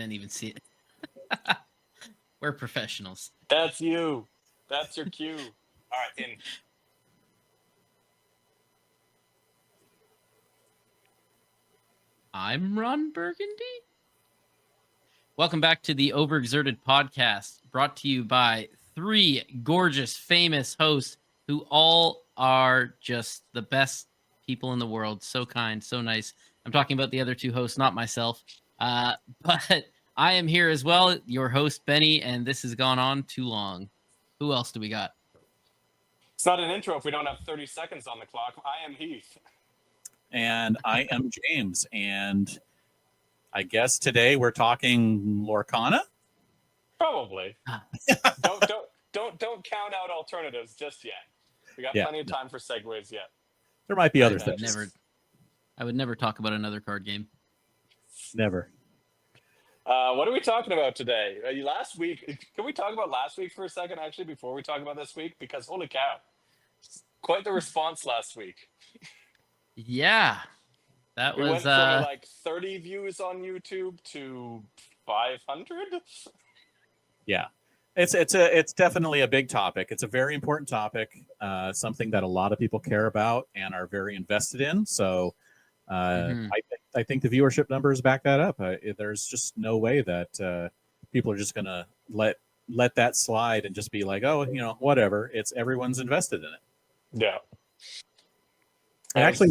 can't even see it. We're professionals. That's you. That's your cue. All right, in. I'm Ron Burgundy. Welcome back to the Overexerted podcast, brought to you by three gorgeous, famous hosts who all are just the best people in the world. So kind, so nice. I'm talking about the other two hosts, not myself. But I am here as well, your host, Benny, and this has gone on too long. Who else do we got? It's not an intro if we don't have 30 seconds on the clock. I am Heath. And I am James. And I guess today we're talking Lorcana? Probably. Don't count out alternatives just yet. We got plenty of time for segues yet. There might be other things. I would never talk about another card game. Never. What are we talking about today? Last week, can we talk about last week for a second, actually, before we talk about this week? Because holy cow, quite the response last week. Yeah, that we was went from like 30 views on YouTube to 500. Yeah, it's definitely a big topic. It's a very important topic, something that a lot of people care about and are very invested in. So. I think the viewership numbers back that up. There's just no way that people are just going to let that slide and just be like, oh, whatever. It's everyone's invested in it. Yeah. And actually,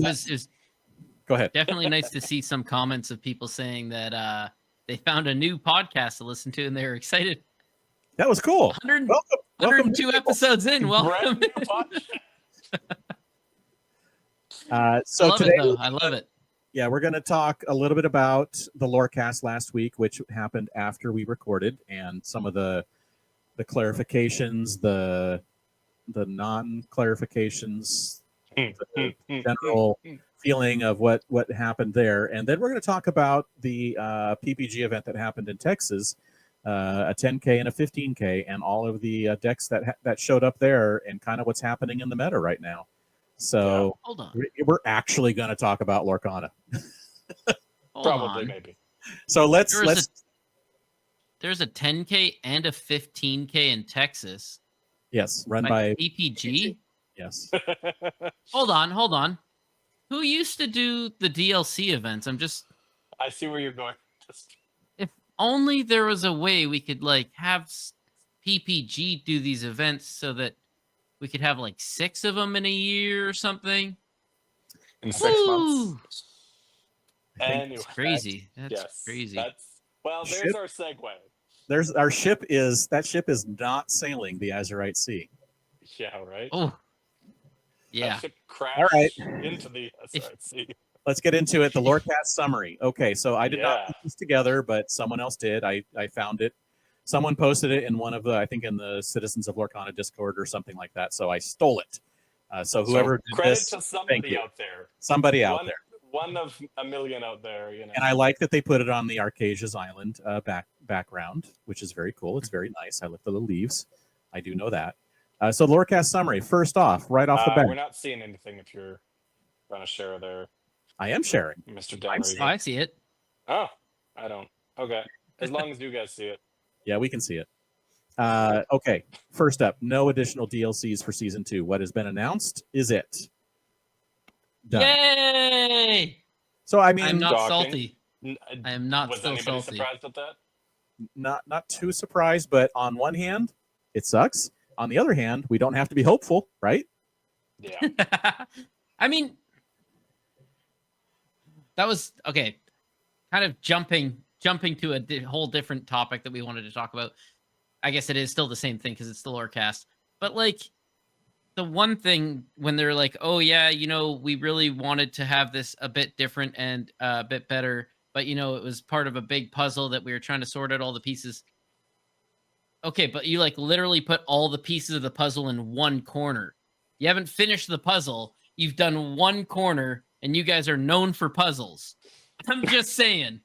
go ahead. Definitely nice to see some comments of people saying that they found a new podcast to listen to and they're excited. That was cool. 102 episodes in. Welcome. So today, I love it. Yeah, we're going to talk a little bit about the Lorecast last week, which happened after we recorded, and some of the clarifications, the non-clarifications, the general feeling of what happened there. And then we're going to talk about the PPG event that happened in Texas, a 10K and a 15K, and all of the decks that showed up there, and kind of what's happening in the meta right now. So hold on. We're actually going to talk about Lorcana. Probably, maybe. So there's a 10K and a 15K in Texas. Yes, run by PPG. Yes. Hold on. Who used to do the DLC events? I see where you're going. If only there was a way we could have PPG do these events so that we could have 6 of them in a year or something. In 6 months. Anyway, that's crazy. That's crazy. There's our segue. Our ship is not sailing the Azurite Sea. Yeah, right. Oh, yeah. That ship crashed All right. into the Azurite Sea. Let's get into it. The Lorecast summary. Okay, so I did not put this together, but someone else did. I found it. Someone posted it in one of I think in the Citizens of Lorcana Discord or something like that. So I stole it. So whoever did credit this, to somebody out there. Somebody out there. One of a million out there, And I like that they put it on the Arcasia's Island background, which is very cool. It's very nice. I like the little leaves. I do know that. So Lorecast summary. First off, right off the bat. We're not seeing anything if you're going to share there. I am sharing. Mr. Dennery. I see it. Oh, I don't. Okay. As long as you guys see it. Yeah, we can see it. Okay, first up, no additional DLCs for Season 2. What has been announced is it. Done. Yay! So, I mean... I'm not salty. I am not Was still anybody salty. surprised at that? Not too surprised, but on one hand, it sucks. On the other hand, we don't have to be hopeful, right? Yeah. I mean, that was, okay, kind of jumping to a whole different topic that we wanted to talk about. I guess it is still the same thing because it's the Lorecast. But the one thing when they're like, oh yeah, we really wanted to have this a bit different and a bit better, but it was part of a big puzzle that we were trying to sort out all the pieces. Okay, but you literally put all the pieces of the puzzle in one corner. You haven't finished the puzzle. You've done one corner, and you guys are known for puzzles. I'm just saying.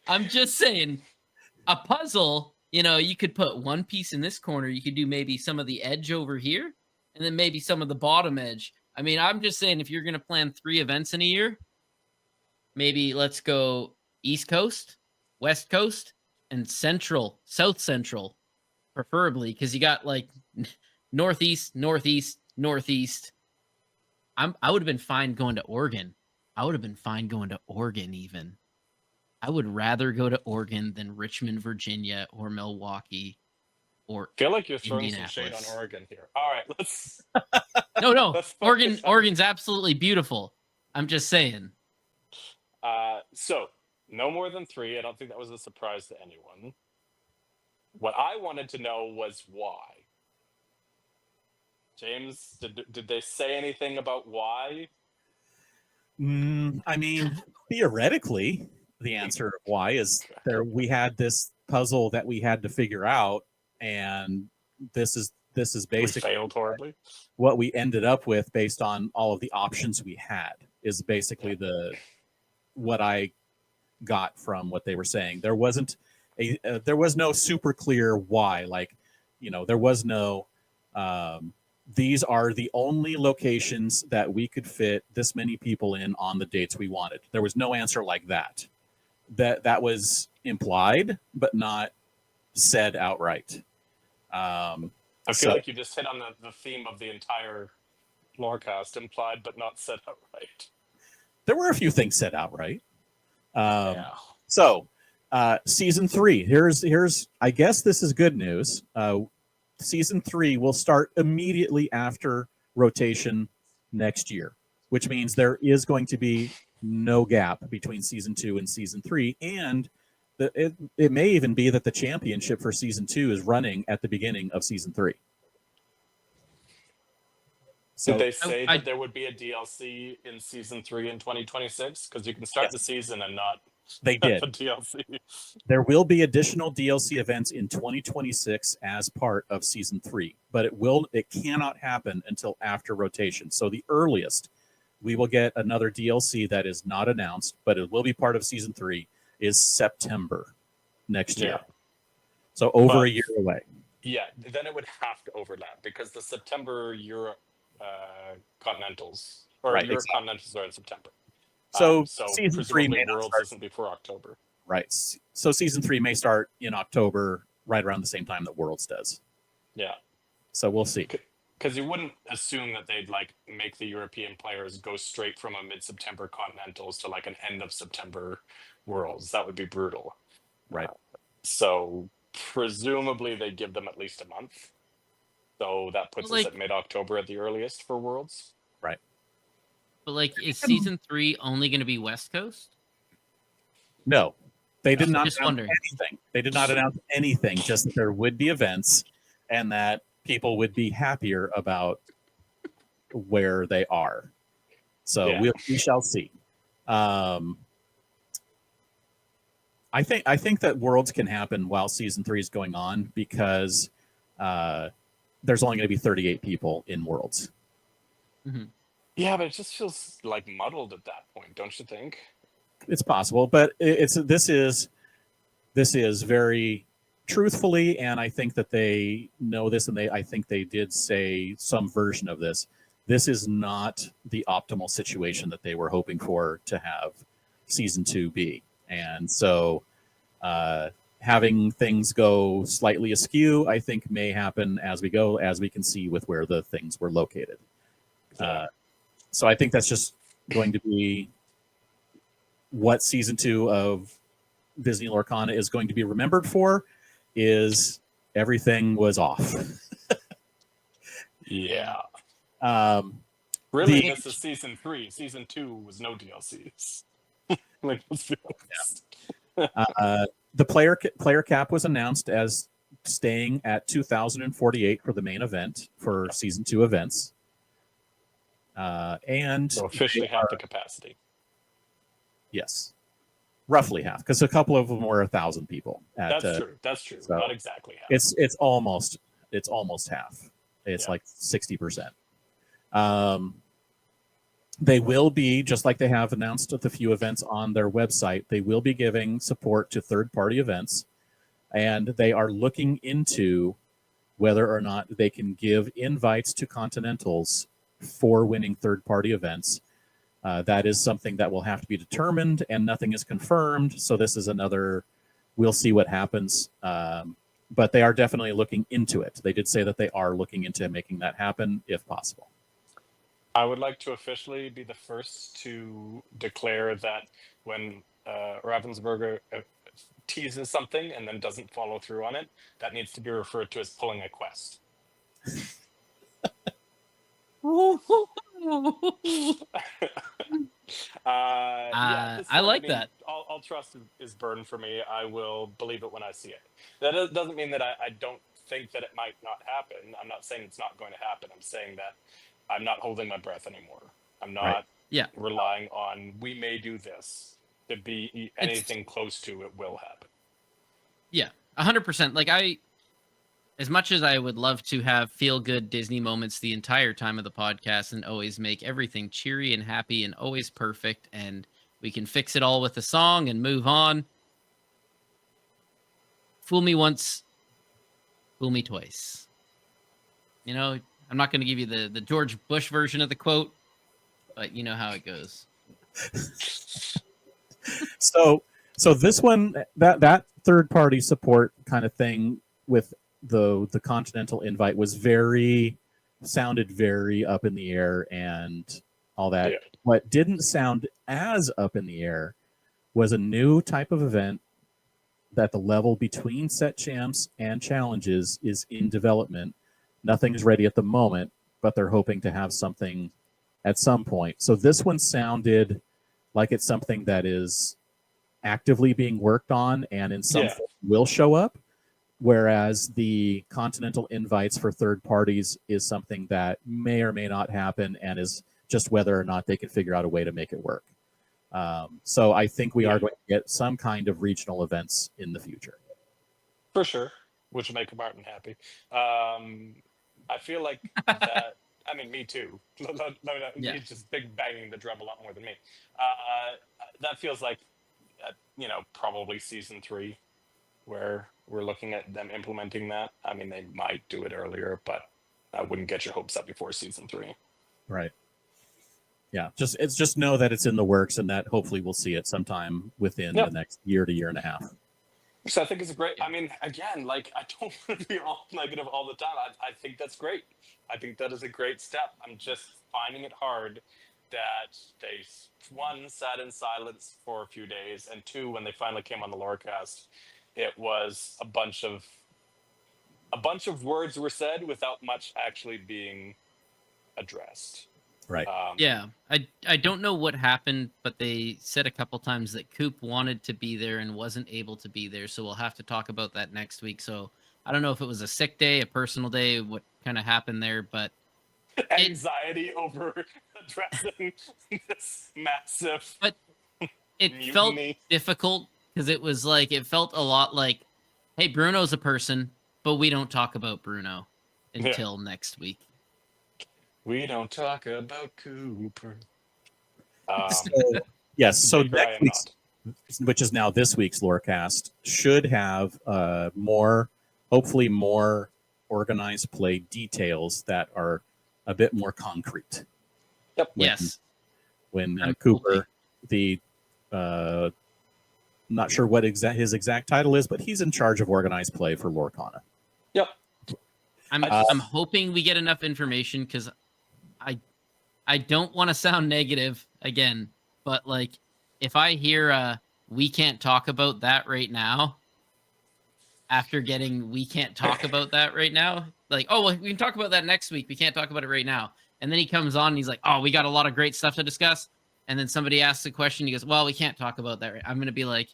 A puzzle, you could put one piece in this corner. You could do maybe some of the edge over here, and then maybe some of the bottom edge. I mean, I'm just saying, if you're going to plan 3 events in a year, maybe let's go East Coast, West Coast and Central, South Central, preferably, because you got like Northeast, Northeast, Northeast. I would have been fine going to Oregon. I would have been fine going to Oregon even. I would rather go to Oregon than Richmond, Virginia, or Milwaukee, or I feel like you're throwing some shade on Indianapolis. Oregon here. All right, let's. No, Let's focus on- Oregon's absolutely beautiful. I'm just saying. So no more than 3. I don't think that was a surprise to anyone. What I wanted to know was why. James, did they say anything about why? I mean, theoretically, the answer of why is there. We had this puzzle that we had to figure out, and this is We basically failed horribly. what we ended up with based on all of the options we had. Is basically what I got from what they were saying. There wasn't there was no super clear why. Like, there was no. These are the only locations that we could fit this many people in on the dates we wanted. There was no answer like that. That was implied, but not said outright. I feel like you just hit on the theme of the entire Lorecast, implied but not said outright. There were a few things said outright. Yeah. So, season 3. Here's. I guess this is good news. Season 3 will start immediately after rotation next year, which means there is going to be no gap between season 2 and season 3, and it may even be that the championship for season 2 is running at the beginning of season 3. So Did they say that there would be a DLC in season 3 in 2026? Because you can start the season and not they did. have a DLC. There will be additional DLC events in 2026 as part of season 3, but it cannot happen until after rotation. So the earliest we will get another DLC that is not announced, but it will be part of season 3, is September next year. Yeah. So over a year away. Yeah, then it would have to overlap because the September Euro Continentals or Right, Euro exactly. Continentals are in September. So season 3 may not Worlds start. isn't before October. Right. So season 3 may start in October, right around the same time that Worlds does. Yeah. So we'll see. Because you wouldn't assume that they'd make the European players go straight from a mid-September Continentals to an end of September Worlds. That would be brutal. Right. So presumably they give them at least a month. So that puts us at mid-October at the earliest for Worlds. Right. But is season 3 only going to be West Coast? No, they did not Just announce wondering. anything. They did not announce anything. Just that there would be events, and that people would be happier about where they are. So we shall see. I think that Worlds can happen while season 3 is going on because there's only going to be 38 people in Worlds. Mm-hmm. Yeah, but it just feels muddled at that point, don't you think? It's possible, but this is very truthfully, and I think that they know this, and I think they did say some version of this. This is not the optimal situation that they were hoping for to have season 2 be, and so having things go slightly askew, I think, may happen as we go, as we can see with where the things were located. So I think that's just going to be what season 2 of Disney Lorcana is going to be remembered for, is everything was off. Yeah. Really, this is season 3. Season 2 was no DLCs. Let's be honest. The player cap was announced as staying at 2,048 for the main event for season 2 events. And so officially half the capacity. Yes, roughly half, because a couple of them were 1,000 people. That's true. So not exactly half. It's almost half. It's like 60%. They will be, just like they have announced at the few events on their website, they will be giving support to third-party events, and they are looking into whether or not they can give invites to Continentals for winning third-party events. That is something that will have to be determined, and nothing is confirmed. So this is another we'll see what happens. But they are definitely looking into it. They did say that they are looking into making that happen if possible. I would like to officially be the first to declare that when Ravensburger teases something and then doesn't follow through on it, that needs to be referred to as pulling a quest. I like that. All trust is burned for me. I will believe it when I see it. That doesn't mean that I don't think that it might not happen. I'm not saying it's not going to happen. I'm saying that I'm not holding my breath anymore. I'm not relying on we may do this to be anything close to it will happen. Yeah, 100%. Like as much as I would love to have feel good Disney moments the entire time of the podcast and always make everything cheery and happy and always perfect, and we can fix it all with a song and move on. Fool me once, fool me twice. You know, I'm not going to give you the George Bush version of the quote, but you know how it goes. So this one, that third party support kind of thing with the Continental invite was sounded very up in the air and all that. Yeah. What didn't sound as up in the air was a new type of event that the level between set champs and challenges is in development. Nothing's ready at the moment, but they're hoping to have something at some point. So this one sounded like it's something that is actively being worked on and in some form will show up, whereas the Continental invites for third parties is something that may or may not happen and is just whether or not they can figure out a way to make it work. So I think we are going to get some kind of regional events in the future. For sure, which will make Martin happy. I feel like that. I mean, me too. He's just big banging the drum a lot more than me. That feels like, probably season 3, where we're looking at them implementing that. I mean, they might do it earlier, but I wouldn't get your hopes up before season 3. Right. Yeah. Just know that it's in the works and that hopefully we'll see it sometime within the next year to year and a half. So I think it's a great. I mean, again, like I don't want to be all negative all the time. I think that's great. I think that is a great step. I'm just finding it hard that they, one, sat in silence for a few days, and 2, when they finally came on the Lorecast, it was a bunch of words were said without much actually being addressed. Right. I don't know what happened, but they said a couple times that Coop wanted to be there and wasn't able to be there, so we'll have to talk about that next week. So I don't know if it was a sick day, a personal day, what kind of happened there, but anxiety over addressing this massive. But it felt difficult because it was like it felt a lot like, hey, Bruno's a person, but we don't talk about Bruno until next week. We don't talk about Cooper. So next week's, which is now this week's Lorecast, should have hopefully more organized play details that are a bit more concrete. Yep. When Cooper, not sure what his exact title is, but he's in charge of organized play for Lorcana. Yep. I'm hoping we get enough information because I don't want to sound negative again, but like if I hear we can't talk about that right now, after getting we can't talk about that right now, like, oh, well, we can talk about that next week. We can't talk about it right now. And then he comes on and he's like, oh, we got a lot of great stuff to discuss. And then somebody asks a question. He goes, well, we can't talk about that. I'm going to be like,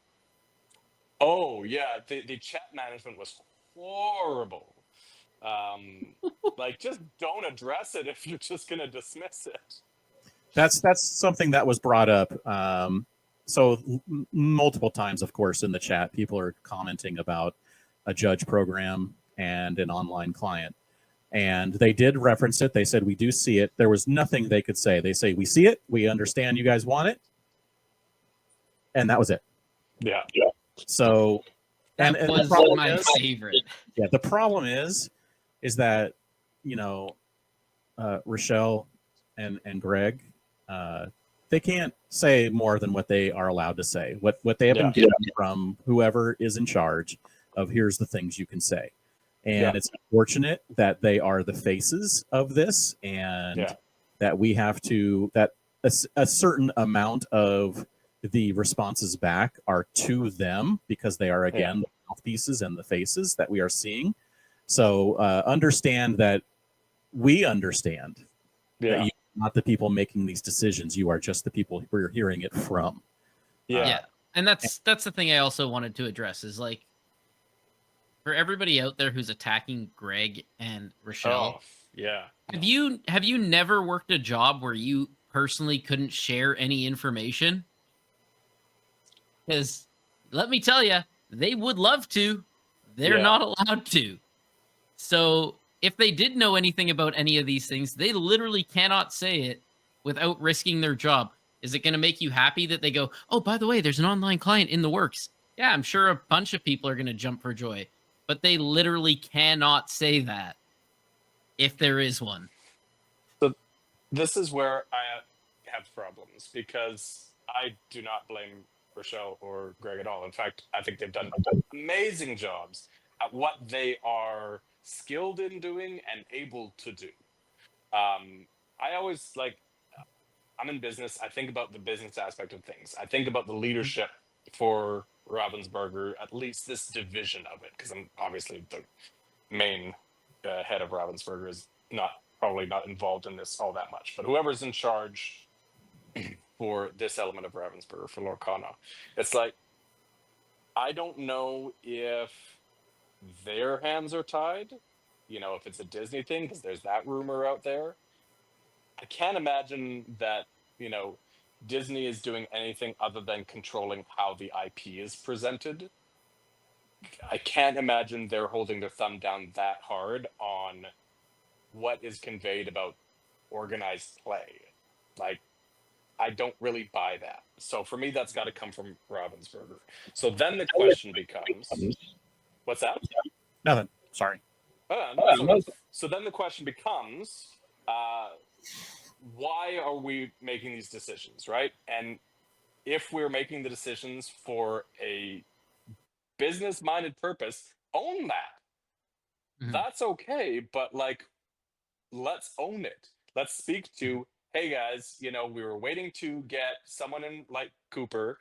oh, yeah. The chat management was horrible. Like, just don't address it if you're just going to dismiss it. That's something that was brought up. Multiple times, of course, in the chat, people are commenting about a judge program and an online client. And they did reference it. They said, we do see it. There was nothing they could say. They say, we see it. We understand you guys want it. And that was it. Yeah. So, that was my favorite. Yeah. The problem is that, Rochelle and Greg, they can't say more than what they are allowed to say. What they have been given from whoever is in charge of here's the things you can say. And it's unfortunate that they are the faces of this, and that we have to, that a certain amount of the responses back are to them because they are, again, the mouthpieces and the faces that we are seeing. So understand that we understand that you are not the people making these decisions. You are just the people we're hearing it from. Yeah. And that's the thing I also wanted to address is like, for everybody out there who's attacking Greg and Rochelle, have you never worked a job where you personally couldn't share any information? Because let me tell you, they would love to. They're not allowed to. So if they did know anything about any of these things, they literally cannot say it without risking their job. Is it going to make you happy that they go, oh, by the way, there's an online client in the works? Yeah, I'm sure a bunch of people are going to jump for joy. But they literally cannot say that if there is one. So this is where I have problems, because I do not blame Rochelle or Greg at all. In fact, I think they've done amazing jobs at what they are skilled in doing and able to do. I always I'm in business. I think about the business aspect of things. I think about the leadership for Ravensburger, at least this division of it, because I'm obviously the main head of Ravensburger is probably not involved in this all that much, but whoever's in charge for this element of Ravensburger for Lorcana, it's like, I don't know if their hands are tied, if it's a Disney thing, because there's that rumor out there. I can't imagine that, Disney is doing anything other than controlling how the IP is presented. I can't imagine they're holding their thumb down that hard on what is conveyed about organized play. I don't really buy that. So for me, that's got to come from Ravensburger. So then the question becomes, what's that? Nothing. Sorry. So then the question becomes, why are we making these decisions, right? And if we're making the decisions for a business-minded purpose, own that. That's okay, but let's own it. Let's speak to, hey guys, we were waiting to get someone in like Cooper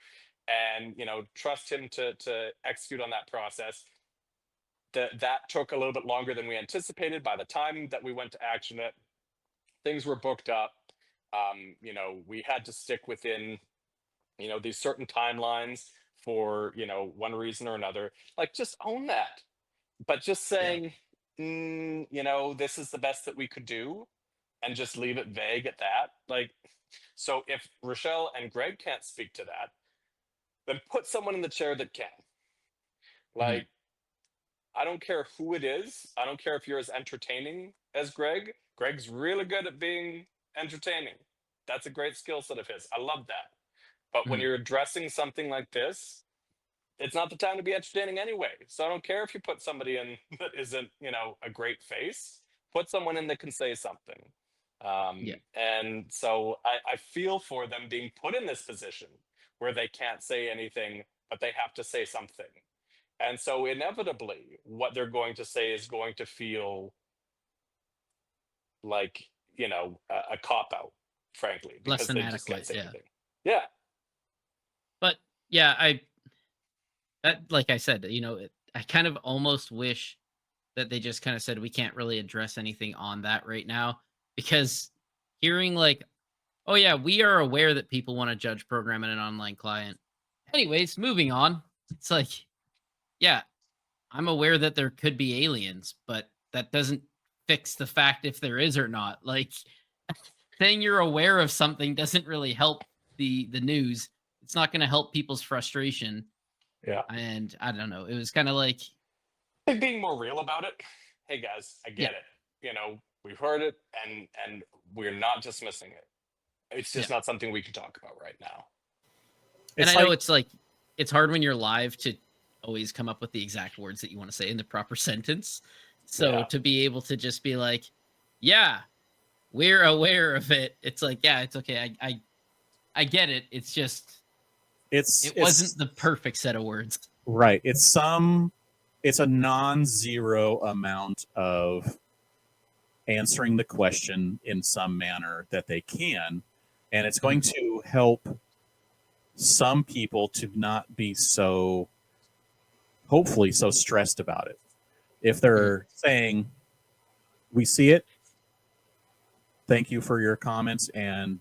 and, trust him to execute on that process. That took a little bit longer than we anticipated. By the time that we went to action it, things were booked up. We had to stick within, these certain timelines for, one reason or another. Just own that. But just saying, this is the best that we could do, and just leave it vague at that. So if Rochelle and Greg can't speak to that, then put someone in the chair that can. I don't care who it is. I don't care if you're as entertaining as Greg. Greg's really good at being entertaining. That's a great skill set of his. I love that. But when you're addressing something like this, it's not the time to be entertaining anyway. So I don't care if you put somebody in that isn't, a great face. Put someone in that can say something. And so I feel for them being put in this position where they can't say anything, but they have to say something. And so inevitably, what they're going to say is going to feel like, a cop-out, frankly. Less than because they just can't adequate, say yeah. anything. Yeah. But yeah, like I said, I kind of almost wish that they just kind of said we can't really address anything on that right now, because hearing oh yeah, we are aware that people want to judge program in an online client. Anyways, moving on. It's like, yeah, I'm aware that there could be aliens, but that doesn't fix the fact if there is or not. Saying you're aware of something doesn't really help the news. It's not going to help people's frustration. Yeah. And I don't know. It was kind of like, I think being more real about it. Hey guys, I get it. We've heard it, and we're not dismissing it. It's just not something we can talk about right now. And I know it's hard when you're live to always come up with the exact words that you want to say in the proper sentence. So to be able to just be like, yeah, we're aware of it. It's like, yeah, it's okay. I get it. It's just it It's wasn't the perfect set of words. right. It's a non-zero amount of answering the question in some manner that they can, and it's going to help some people to not be so, hopefully, so stressed about it. If they're saying, we see it, thank you for your comments, and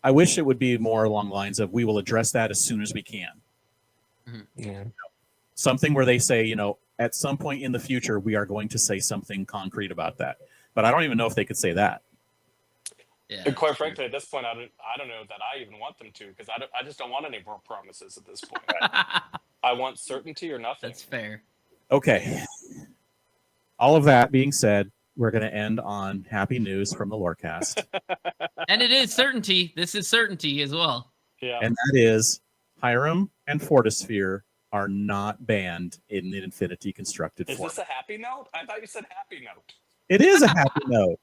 I wish it would be more along the lines of, we will address that as soon as we can. Yeah. Something where they say, at some point in the future, we are going to say something concrete about that. But I don't even know if they could say that. Yeah, And quite frankly, at this point, I don't know that I even want them to, because I just don't want any more promises at this point. I want certainty or nothing. That's fair. Okay. All of that being said, we're going to end on happy news from the Lorecast. And it is certainty. This is certainty as well. Yeah. And that is Hiram and Fortisphere are not banned in the Infinity constructed Is form. this a happy note? I thought you said happy note. It is a happy note.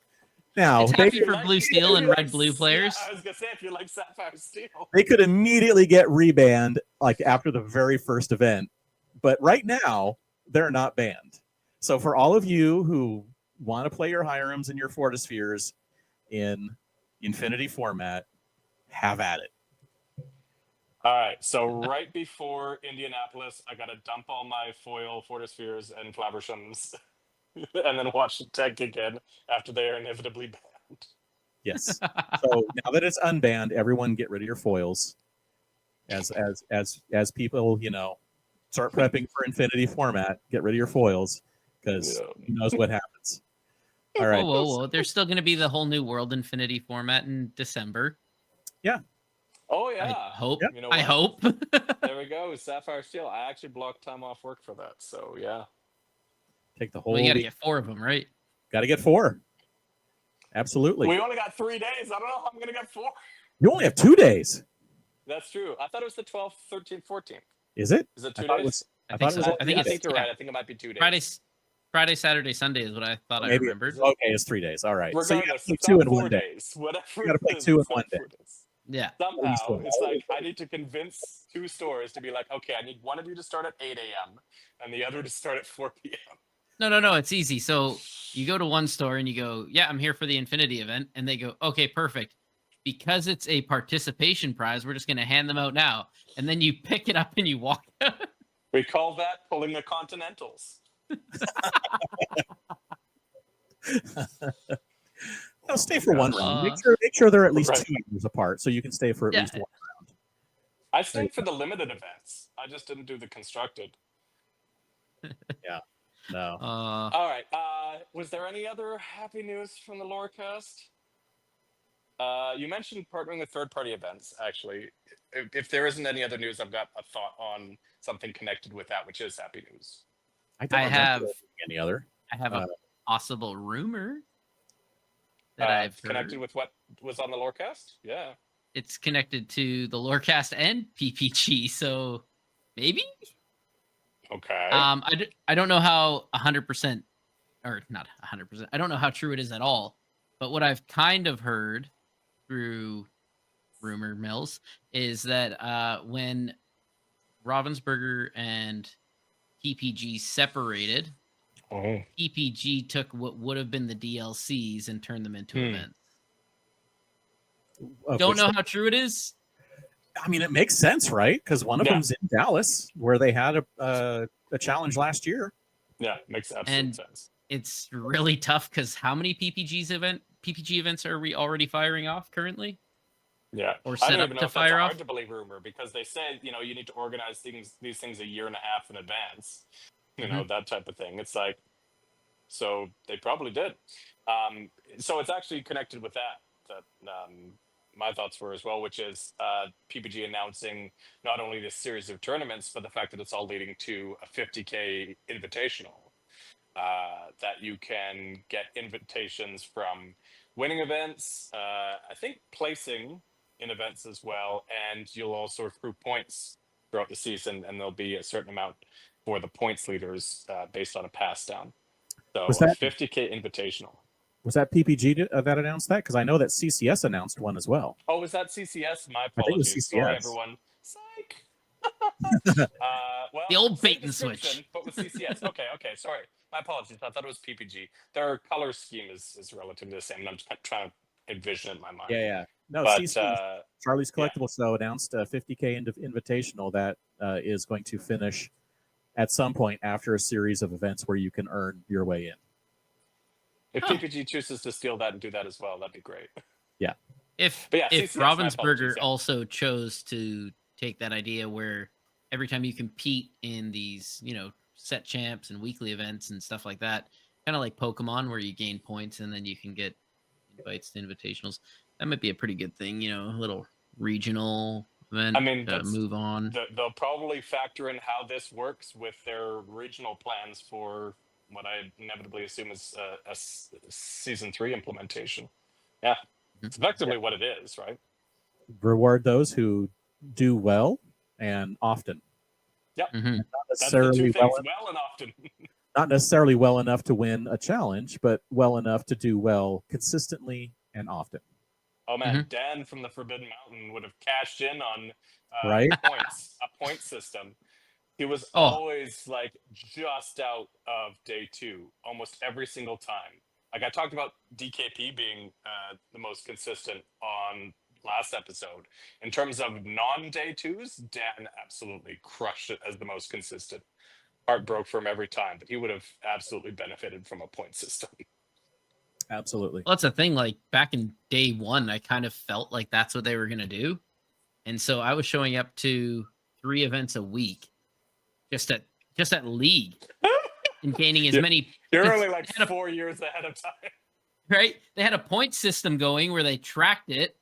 Now, It's happy for blue steel and red blue players. Yeah, I was gonna say, if you like Sapphire Steel, they could immediately get rebanned like after the very first event, but right now they're not banned. So for all of you who want to play your Hirams and your Fortispheres in Infinity format, have at it. All right. So right before Indianapolis, I gotta dump all my foil Fortispheres and Flabershams, and then watch the tank again after they are inevitably banned. Yes. So now that it's unbanned, everyone get rid of your foils. As people, start prepping for Infinity format, get rid of your foils, because who knows what happens. All right. Whoa. There's still going to be the whole new World Infinity format in December. Yeah. Oh yeah. I hope. Yep. You know what? I hope. There we go. Sapphire Steel. I actually blocked time off work for that. So yeah. Take the whole. Well, you got to get 4 of them, right? Got to get 4. Absolutely. We only got 3 days. I don't know how I'm gonna get 4. You only have 2 days. That's true. I thought it was the 12th, 13th, 14th. Is it? Is it 2 thought days? it was. I thought think it was. so. I think it's you're right. I think it might be 2 days. Friday, Saturday, Sunday is what I thought I Maybe. remembered. Okay, it's 3 days. All right. So you got Regardless, to play it's 2 not in 4 one day. days. Whatever. You got to play it is, 2 in it's not one day. 4 days. Yeah. Somehow, it's like I need to convince 2 stores to be like, okay, I need one of you to start at 8 a.m. and the other to start at 4 p.m. No. It's easy. So you go to one store and you go, yeah, I'm here for the Infinity event. And they go, okay, perfect. Because it's a participation prize, we're just going to hand them out now. And then you pick it up and you walk out. We call that pulling the Continentals. No, stay for one round. Make sure they're at least 2 years apart, so you can stay for at least one round. I stayed for the limited events. I just didn't do the constructed. Yeah. No. All right. Was there any other happy news from the Lorecast? You mentioned partnering with third-party events. Actually, if there isn't any other news, I've got a thought on something connected with that, which is happy news. I have any other. I have a possible rumor that I've connected heard. with what was on the Lorecast. Yeah, it's connected to the Lorecast and PPG, so maybe. Okay. I don't know how 100% or not 100%. I don't know how true it is at all, but what I've kind of heard through rumor mills is that when Ravensburger and PPG separated, PPG took what would have been the DLCs and turned them into events. Don't know how true it is. I mean, it makes sense, right? Because one of them's in Dallas, where they had a challenge last year. Yeah, makes absolute sense. It's really tough because how many PPG events are we already firing off currently? Yeah, or set up to fire off. Hard to believe rumor because they say you need to organize these things a year and a half in advance. You know, that type of thing. It's like, so they probably did. So it's actually connected with that my thoughts were as well, which is PPG announcing not only this series of tournaments, but the fact that it's all leading to a 50K invitational. That you can get invitations from winning events, I think placing in events as well, and you'll also accrue points throughout the season, and there'll be a certain amount for the points leaders based on a pass down. So a 50K invitational. Was that PPG that announced that? Because I know that CCS announced one as well. Oh, was that CCS? My I think it was apologies. CCS. Sorry, everyone. Psych. Well, The old same bait and switch. description, but with CCS. Okay. Sorry. My apologies. I thought it was PPG. Their color scheme is relatively the same. And I'm just trying to envision it in my mind. Yeah. No, But CCS, Charlie's Collectible Show announced a 50K Invitational that is going to finish at some point after a series of events where you can earn your way in. If PPG chooses to steal that and do that as well, that'd be great. Yeah. If CCS, Ravensburger also chose to take that idea where every time you compete in these, set champs and weekly events and stuff like that, kind of like Pokemon where you gain points and then you can get invites to invitationals, that might be a pretty good thing, a little regional event. I mean, move on. They'll probably factor in how this works with their regional plans for what I inevitably assume is a season 3 implementation. Yeah, it's effectively what it is, right? Reward those who do well and often. Yep. Mm-hmm. Not That's the two things, well and often. Not necessarily well enough to win a challenge, but well enough to do well consistently and often. Oh man, Dan from the Forbidden Mountain would have cashed in on right? points, a point system. He was always like just out of day 2, almost every single time. Like I talked about DKP being the most consistent on last episode. In terms of non-day 2s, Dan absolutely crushed it as the most consistent. Heart broke for him every time, but he would have absolutely benefited from a point system. Absolutely. Well, that's the thing. Like back in day 1, I kind of felt like that's what they were going to do. And so I was showing up to 3 events a week just at League and gaining as many. You're only like 4 years ahead of time. Right? They had a point system going where they tracked it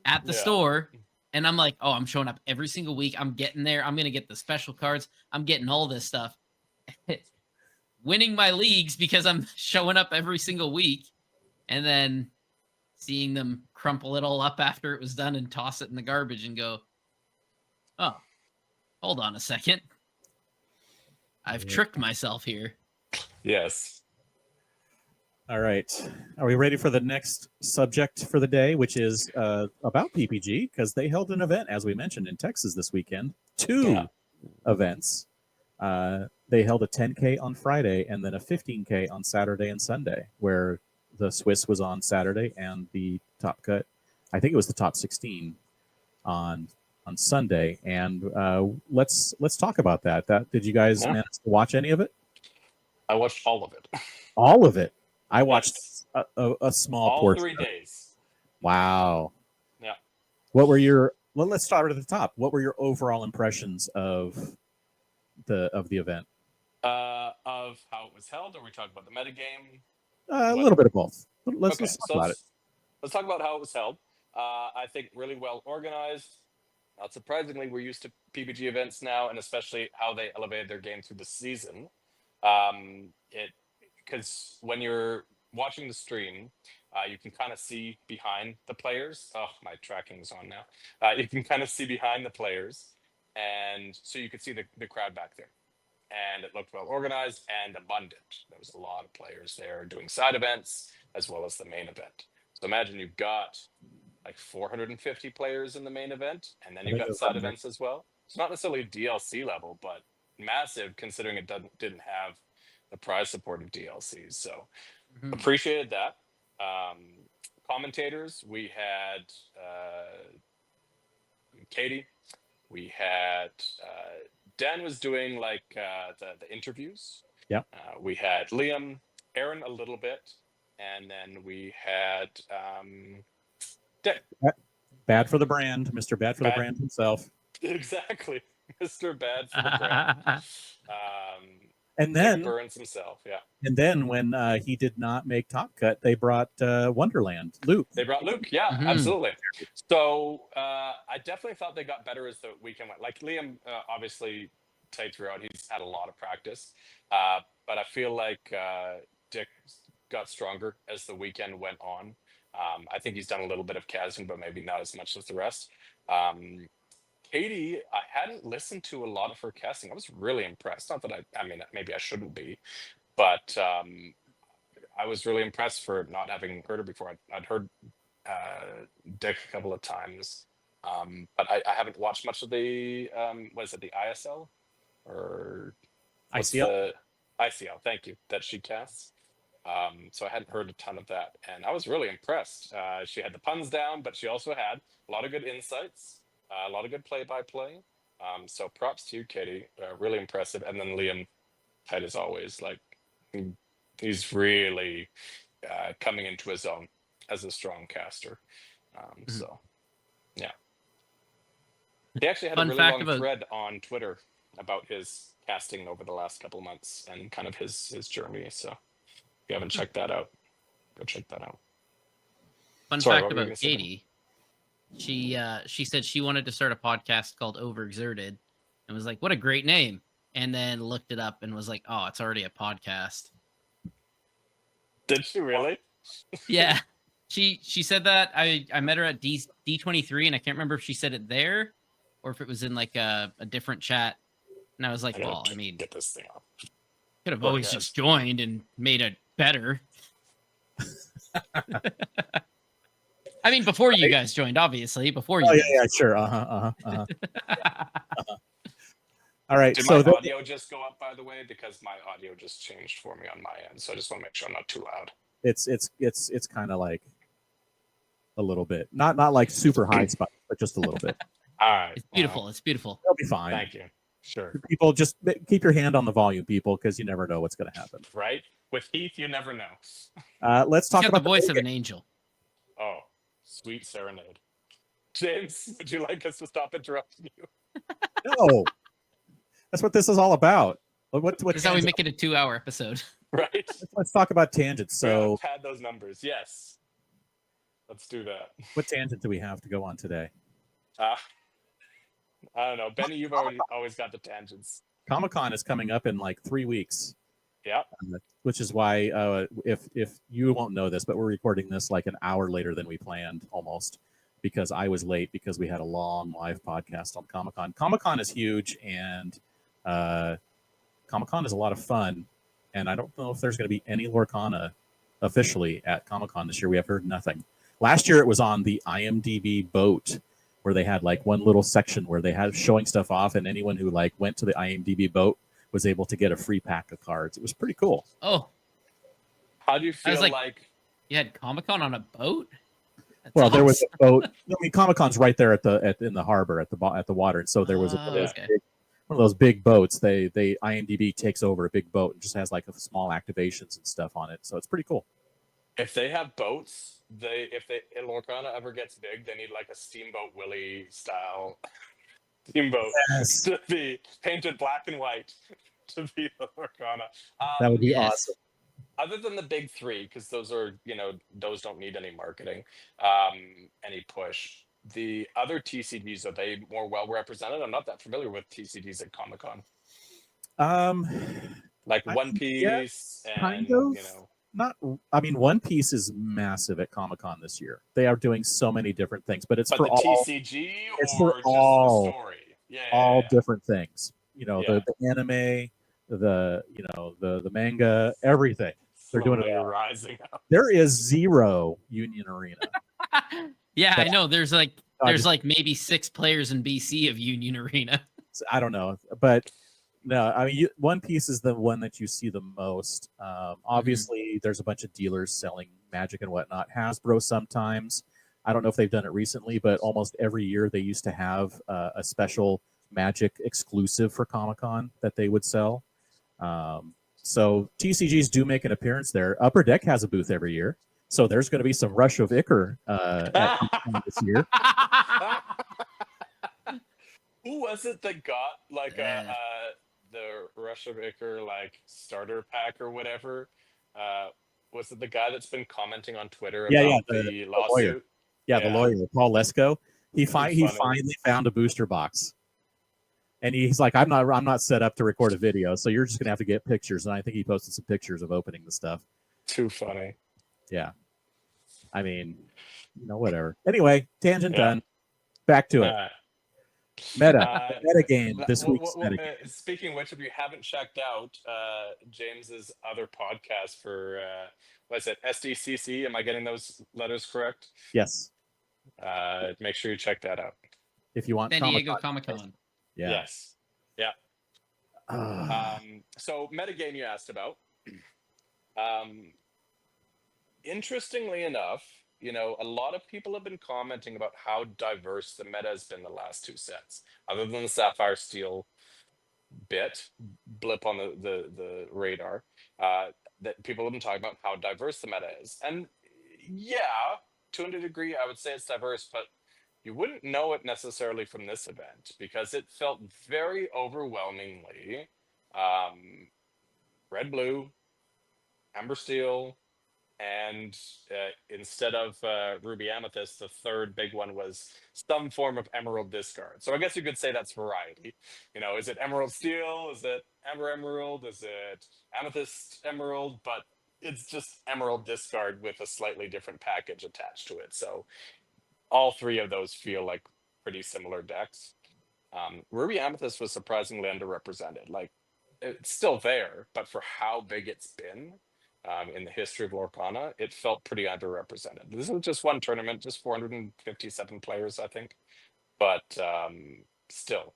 at the store. And I'm like, I'm showing up every single week. I'm getting there. I'm going to get the special cards. I'm getting all this stuff. Winning my leagues because I'm showing up every single week. And then seeing them crumple it all up after it was done and toss it in the garbage and go, oh, hold on a second. I've tricked myself here. Yes. All right. Are we ready for the next subject for the day, which is about PPG? Because they held an event, as we mentioned, in Texas this weekend. 2 events. They held a 10K on Friday and then a 15K on Saturday and Sunday, where the Swiss was on Saturday and the Top Cut, I think it was the top 16 on Sunday. And let's talk about that. Did you guys manage to watch any of it? I watched all of it. All of it. I watched a small portion. All 3 days. Wow. Yeah. What were your? Well, let's start at the top. What were your overall impressions of the event? Of how it was held, or we talk about the metagame? A little bit of both. Let's talk about it. Let's talk about how it was held. I think really well organized. Not surprisingly, we're used to PPG events now, and especially how they elevated their game through the season. Because when you're watching the stream, you can kind of see behind the players. Oh, my tracking's on now. You can kind of see behind the players, and so you could see the crowd back there. And it looked well organized and abundant. There was a lot of players there doing side events as well as the main event. So imagine you've got like 450 players in the main event, and then you've got side events as well. It's not necessarily DLC level, but massive considering it didn't have the prize support of DLCs. So appreciated that. Commentators, we had Katie, we had Dan was doing like the interviews. Yeah. We had Liam, Aaron a little bit, and then we had Dick. Bad for the brand, Mr. Bad for the brand himself. Exactly, Mr. Bad for the brand. And then Dick Burns himself, yeah. And then when he did not make Top Cut, they brought Wonderland, Luke. They brought Luke, yeah, absolutely. So I definitely thought they got better as the weekend went. Like Liam, obviously, played throughout. He's had a lot of practice, but I feel like Dick got stronger as the weekend went on. I think he's done a little bit of casting, but maybe not as much as the rest. Katie, I hadn't listened to a lot of her casting. I was really impressed. Not that I mean, maybe I shouldn't be, but I was really impressed for not having heard her before. I'd heard Dick a couple of times, but I haven't watched much of the what is it, the ISL or what's ICL. the ICL? Thank you, that she casts. So I hadn't heard a ton of that, and I was really impressed. She had the puns down, but she also had a lot of good insights, a lot of good play-by-play. So props to you, Katie. Really impressive. And then Liam, tight as always. Like he's really coming into his own as a strong caster. So yeah, he actually had Fun a really fact long about- thread on Twitter about his casting over the last couple of months and kind of his journey. So if you haven't checked that out, go check that out. Fun Sorry, fact what were you about gonna say? Katie, she said she wanted to start a podcast called Overexerted and was like, what a great name. And then looked it up and was like, oh, it's already a podcast. Did she really? Yeah. She said that. I met her at D23 and I can't remember if she said it there or if it was in like a different chat. And I was like, well, I mean, get this thing off. could have always just joined and made it better. I mean, before you guys joined, obviously. Before you. Oh guys. yeah, sure. All right. Did So my audio just go up, by the way? Because my audio just changed for me on my end, so I just want to make sure I'm not too loud. it's kind of like a little bit, not like super high spot, but just a little bit. All right, It's beautiful. It's beautiful. It'll be fine. Thank you. Sure. People, just keep your hand on the volume, people, because you never know what's going to happen. Right? With Heath, you never know. Let's talk Got about the voice of an angel. Oh, sweet serenade. James, would you like us to stop interrupting you? No, that's what this is all about. What This is how we make it a 2-hour episode. Right? Let's talk about tangents. So, pad those numbers. Yes. Let's do that. what tangent do we have to go on today? I don't know. Benny, you've always got the tangents. Comic-Con is coming up in like 3 weeks. Yeah. Which is why, if you won't know this, but we're recording this like an hour later than we planned, almost, because I was late because we had a long live podcast on Comic-Con. Comic-Con is huge, and Comic-Con is a lot of fun. And I don't know if there's going to be any Lorcana officially at Comic-Con this year. We have heard nothing. Last year it was on the IMDb boat, where they had like one little section where they had showing stuff off, and anyone who like went to the IMDb boat was able to get a free pack of cards. It was pretty cool. Oh, How do you feel like you had Comic-Con on a boat? That's Well, there was awesome. a boat. I mean, Comic-Con's right there in the harbor at the water, and so there was Okay. one of those big boats. They IMDb takes over a big boat and just has like a small activations and stuff on it. So it's pretty cool. If they have boats, if Lorcana ever gets big, they need like a Steamboat Willie style steamboat Yes. to be painted black and white to be the Lorcana. That would be yes. awesome. Other than the big three, because those are, those don't need any marketing, any push. The other TCGs, are they more well represented? I'm not that familiar with TCGs at Comic-Con. Like One Piece and, kind of. I mean, One Piece is massive at Comic-Con this year. They are doing so many different things, but it's but for the all. TCG It's or for just all- the story? Yeah, all yeah. different things. Yeah. The anime, the manga, everything. They're doing it Slowly all. rising up. There is 0 Union Arena. Yeah, I But- know. There's like I just- maybe 6 players in BC of Union Arena. I don't know, but no, I mean, One Piece is the one that you see the most. Obviously, there's a bunch of dealers selling Magic and whatnot. Hasbro sometimes. I don't know if they've done it recently, but almost every year they used to have a special Magic exclusive for Comic-Con that they would sell. So TCGs do make an appearance there. Upper Deck has a booth every year, so there's going to be some Rush of Icar at Comic-Con this year. Who was it that got like Yeah. the Rush of Icar like starter pack or whatever? Was it the guy that's been commenting on Twitter about Yeah, the the lawsuit? lawyer. Yeah, the Yeah. lawyer, Paul Lesko. He funny. finally found a booster box, and he's like, "I'm not set up to record a video, so you're just gonna have to get pictures." And I think he posted some pictures of opening the stuff. Too funny. Yeah, I mean, whatever. Anyway, tangent Yeah. done. Back to it. Uh, Meta game this well, week's meta game. speaking of which, if you haven't checked out James's other podcast for What's it? SDCC? Am I getting those letters correct? Yes. Make sure you check that out. If you want San Diego Comic Comic-Con. Con. Yeah. Yes. Yeah. So metagame you asked about. Interestingly enough, a lot of people have been commenting about how diverse the meta has been the last two sets, other than the Sapphire Steel blip on the radar. That people have been talking about how diverse the meta is, and yeah, to a degree, I would say it's diverse, but you wouldn't know it necessarily from this event because it felt very overwhelmingly red, blue, amber, steel, and instead of ruby amethyst, the third big one was some form of emerald discard. So I guess you could say that's variety. Is it emerald steel? Is it amber emerald? Is it amethyst emerald? But it's just emerald discard with a slightly different package attached to it. So all three of those feel like pretty similar decks. Ruby amethyst was surprisingly underrepresented. Like, it's still there, but for how big it's been in the history of Lorcana, it felt pretty underrepresented. This was just one tournament, just 457 players, I think, but still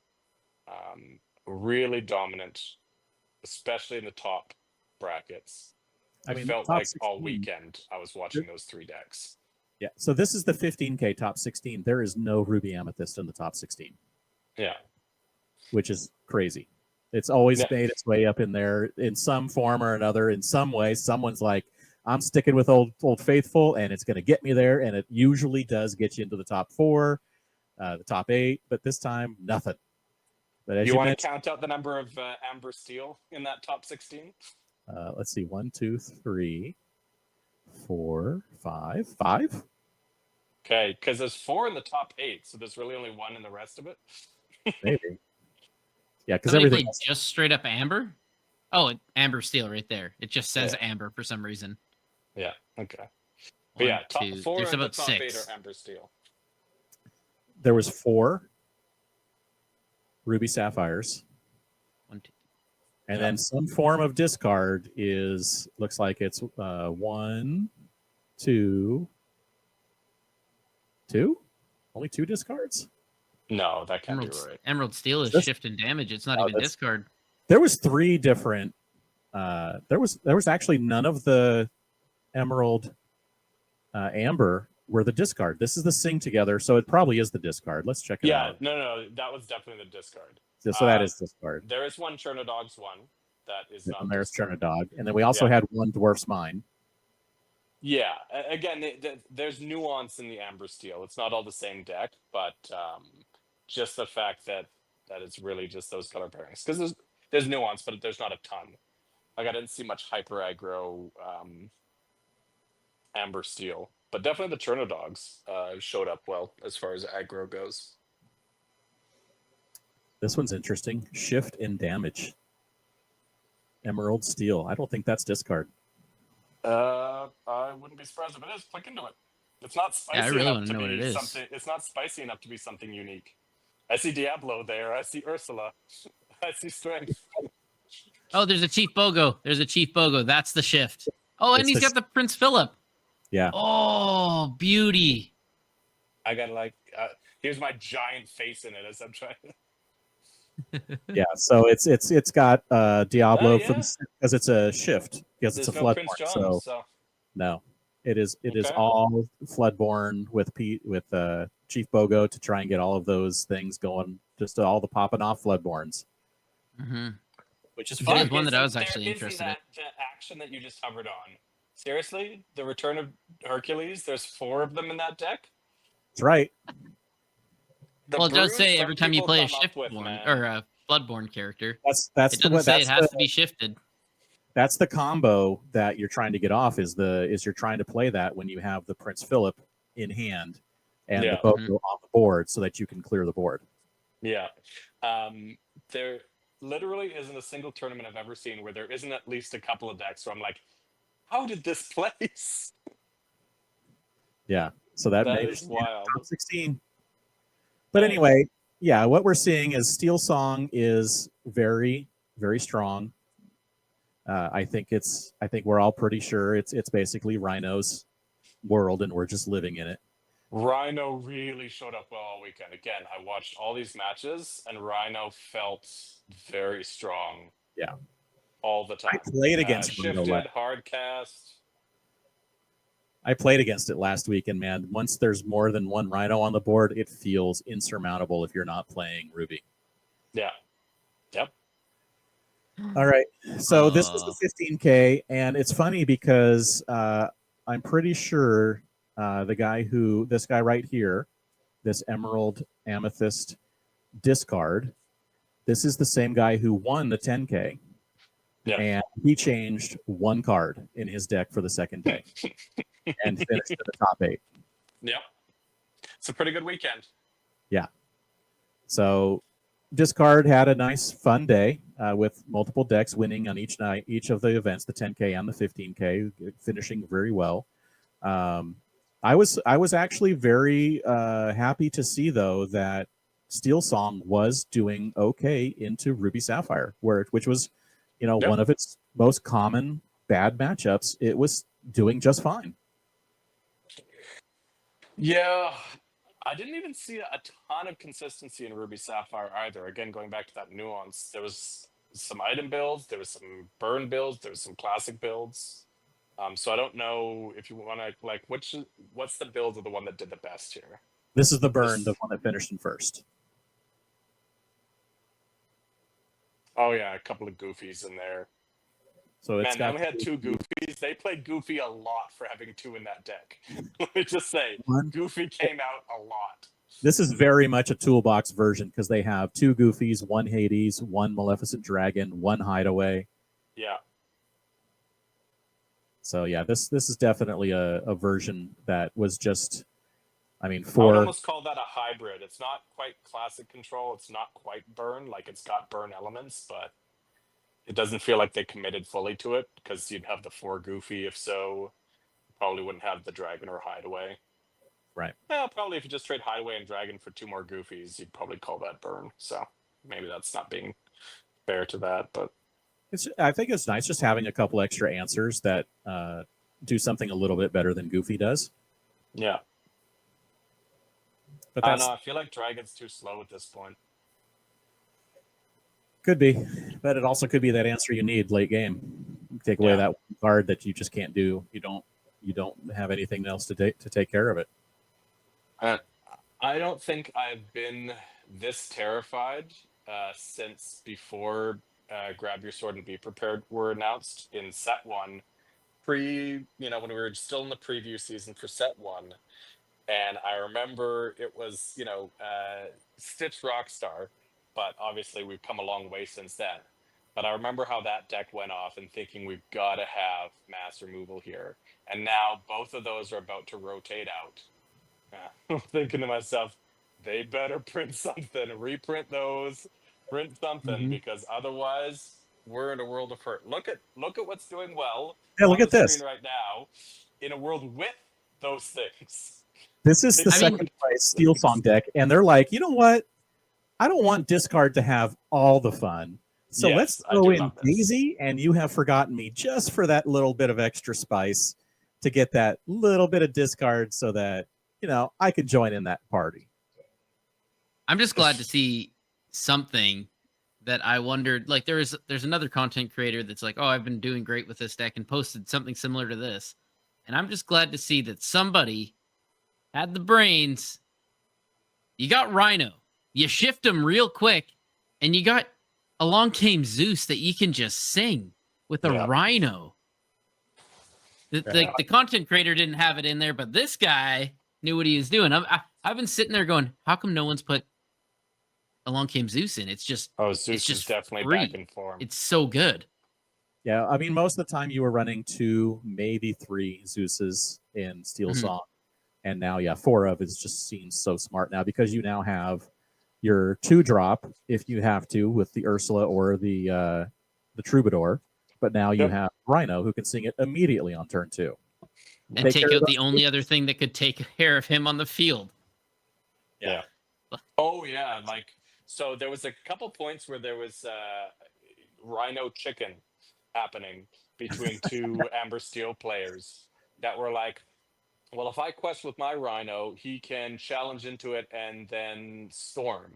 really dominant, especially in the top brackets. It felt like 16, all weekend I was watching those three decks. Yeah, so this is the 15K top 16. There is no Ruby Amethyst in the top 16. Yeah. Which is crazy. It's always made its way up in there in some form or another. In some way, someone's like, I'm sticking with Old Faithful, and it's going to get me there. And it usually does get you into the top 4, the top 8, but this time, nothing. But as you want to count out the number of Amber Steel in that top 16? Let's see, 1, 2, 3, 4, 5. 5? Okay, because there's 4 in the top 8, so there's really only 1 in the rest of it. Maybe. Yeah, because everything else... just straight up amber. Oh, amber steel right there. It just says amber for some reason. Yeah. Okay. But yeah, top 4 there's and about the top 6. 8 are amber steel. There was 4 ruby sapphires. 1, 2. And then some form of discard looks like it's 1, 2. Only 2 discards? No, that can't be right. Emerald Steel is shift and damage. It's not even discard. There was 3 different. There was actually none of the Emerald Amber were the discard. This is the Sing Together, so it probably is the discard. Let's check it out. Yeah, no, that was definitely the discard. So that is discard. There is one Chernodog's one that is not. And there's Chernodog, and then we also had one Dwarf's Mine. Yeah, again, there's nuance in the Amber Steel. It's not all the same deck, but just the fact that it's really just those color pairings. Because there's nuance, but there's not a ton. Like, I didn't see much hyper aggro Amber Steel, but definitely the Chernodogs showed up well as far as aggro goes. This one's interesting. Shift in damage. Emerald Steel. I don't think that's discard. I wouldn't be surprised if it is. Click into it. It's not spicy enough to be something. It's not spicy enough to be something unique. I see Diablo there. I see Ursula. I see Strength. Oh, there's a Chief Bogo. That's the shift. Oh, and he's got the Prince Philip. Yeah. Oh, beauty. I got here's my giant face in it as I'm trying. Yeah, so it's got Diablo because it's a shift because it's a Floodborn. So no, it is all Floodborn with Chief Bogo to try and get all of those things going, just all the popping off Floodborns. Mm-hmm. Which is fun. One that I was actually interested in. The action that you just hovered on. Seriously, the Return of Hercules. There's 4 of them in that deck. That's right. It does say every time you play a Shiftborn or a Floodborn character. It has to be shifted. That's the combo that you're trying to get off. Is you're trying to play that when you have the Prince Philip in hand and the Bogo on the board, so that you can clear the board. Yeah, there literally isn't a single tournament I've ever seen where there isn't at least a couple of decks where I'm like, how did this place? Yeah, so that is wild. Top 16. But anyway, yeah, what we're seeing is Steel Song is very, very strong. I think we're all pretty sure it's basically Rhino's world, and we're just living in it. Rhino really showed up well all weekend. Again, I watched all these matches, and Rhino felt very strong. Yeah, all the time. I played against shifted hard cast. I played against it last week, and man, once there's more than one Rhino on the board, it feels insurmountable if you're not playing Ruby. Yeah. Yep. All right. So this was the 15K, and it's funny because I'm pretty sure this guy right here, this Emerald Amethyst discard, this is the same guy who won the 10K. Yeah. And he changed one card in his deck for the second day and finished in the top 8. Yep. It's a pretty good weekend. Yeah. So Discard had a nice, fun day with multiple decks winning on each night, each of the events, the 10K and the 15K, finishing very well. I was actually very happy to see, though, that Steel Song was doing okay into Ruby Sapphire, which was, one of its most common bad matchups. It was doing just fine. Yeah. I didn't even see a ton of consistency in Ruby Sapphire either. Again, going back to that nuance, there was some item builds, there was some burn builds, there was some classic builds. So I don't know if you want to what's the build of the one that did the best here? This is the burn, the one that finished in first. Oh yeah, a couple of goofies in there. So they only had 2 goofies. They played Goofy a lot for having 2 in that deck. Let me just say, Goofy came out a lot. This is very much a toolbox version because they have 2 Goofies, 1 Hades, 1 Maleficent Dragon, 1 Hideaway. Yeah. So yeah, this is definitely a version that was just, I would almost call that a hybrid. It's not quite classic control. It's not quite burn. Like, it's got burn elements, but it doesn't feel like they committed fully to it because you'd have the 4 Goofy. If so, probably wouldn't have the Dragon or Hideaway. Right. Well, probably if you just trade Hideaway and Dragon for 2 more Goofies, you'd probably call that burn. So maybe that's not being fair to that, but I think it's nice just having a couple extra answers that do something a little bit better than Goofy does. Yeah. But I don't know. I feel like Dragon's too slow at this point. Could be, but it also could be that answer you need late game. Take away that one card that you just can't do. You don't have anything else to take care of it. I don't think I've been this terrified since before Grab Your Sword and Be Prepared were announced in set 1. When we were still in the preview season for set 1. And I remember it was, Stitch Rockstar, but obviously we've come a long way since then. But I remember how that deck went off and thinking we've got to have mass removal here. And now both of those are about to rotate out. I'm thinking to myself, they better print something, reprint those, print something, because otherwise we're in a world of hurt. Look at what's doing well. Yeah, look at this right now, in a world with those things. This is the second place Steel Song deck, and they're like, you know what? I don't want Discard to have all the fun. So let's throw in Daisy, and You Have Forgotten Me just for that little bit of extra spice to get that little bit of discard so that, I could join in that party. I'm just glad to see something that I wondered. Like, there's another content creator that's like, oh, I've been doing great with this deck and posted something similar to this. And I'm just glad to see that somebody had the brains. You got Rhino. You shift him real quick, and you got Along Came Zeus that you can just sing with a Rhino. The content creator didn't have it in there, but this guy knew what he was doing. I've been sitting there going, how come no one's put Along Came Zeus in? It's just Zeus is definitely back in form. It's so good. Yeah, I mean, most of the time you were running 2, maybe 3 Zeuses in Steel Song. And now, 4 of it just seems so smart now because you now have your 2-drop if you have to with the Ursula or the Troubadour. But now you have Rhino who can sing it immediately on turn 2. And take out the only other thing that could take care of him on the field. Yeah. Oh, yeah. So there was a couple points where there was Rhino Chicken. happening between two Amber Steel players that were like, well, if I quest with my Rhino, he can challenge into it and then storm.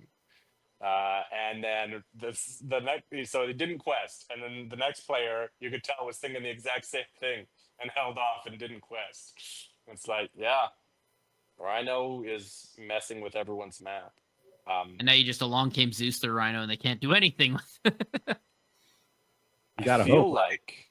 And then the next, so he didn't quest, and then the next player you could tell was thinking the exact same thing and held off and didn't quest. It's like, yeah, Rhino is messing with everyone's map. And now you just along came Zeus the Rhino, and they can't do anything with it. You gotta I feel hope. like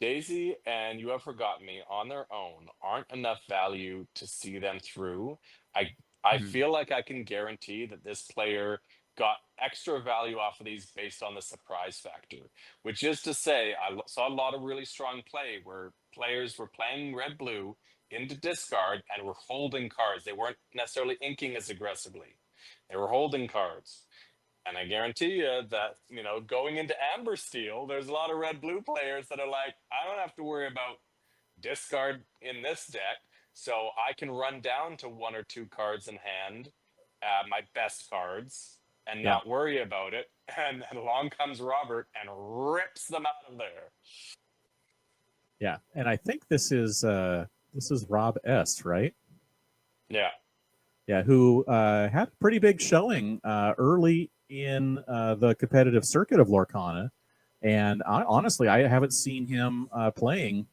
Daisy and You Have Forgotten Me on their own aren't enough value to see them through. I Mhm. feel like I can guarantee that this player got extra value off of these based on the surprise factor, which is to say, saw a lot of really strong play where players were playing red blue into discard and were holding cards. They weren't necessarily inking as aggressively, they were holding cards. And I guarantee you that, going into Amber Steel, there's a lot of red blue players that are like, I don't have to worry about discard in this deck. So I can run down to 1 or 2 cards in hand, my best cards, and Yeah. not worry about it. And then along comes Robert and rips them out of there. Yeah, and I think this is Rob S, right? Yeah. Yeah, who had a pretty big showing early in the competitive circuit of Lorcana, and honestly, I haven't seen him playing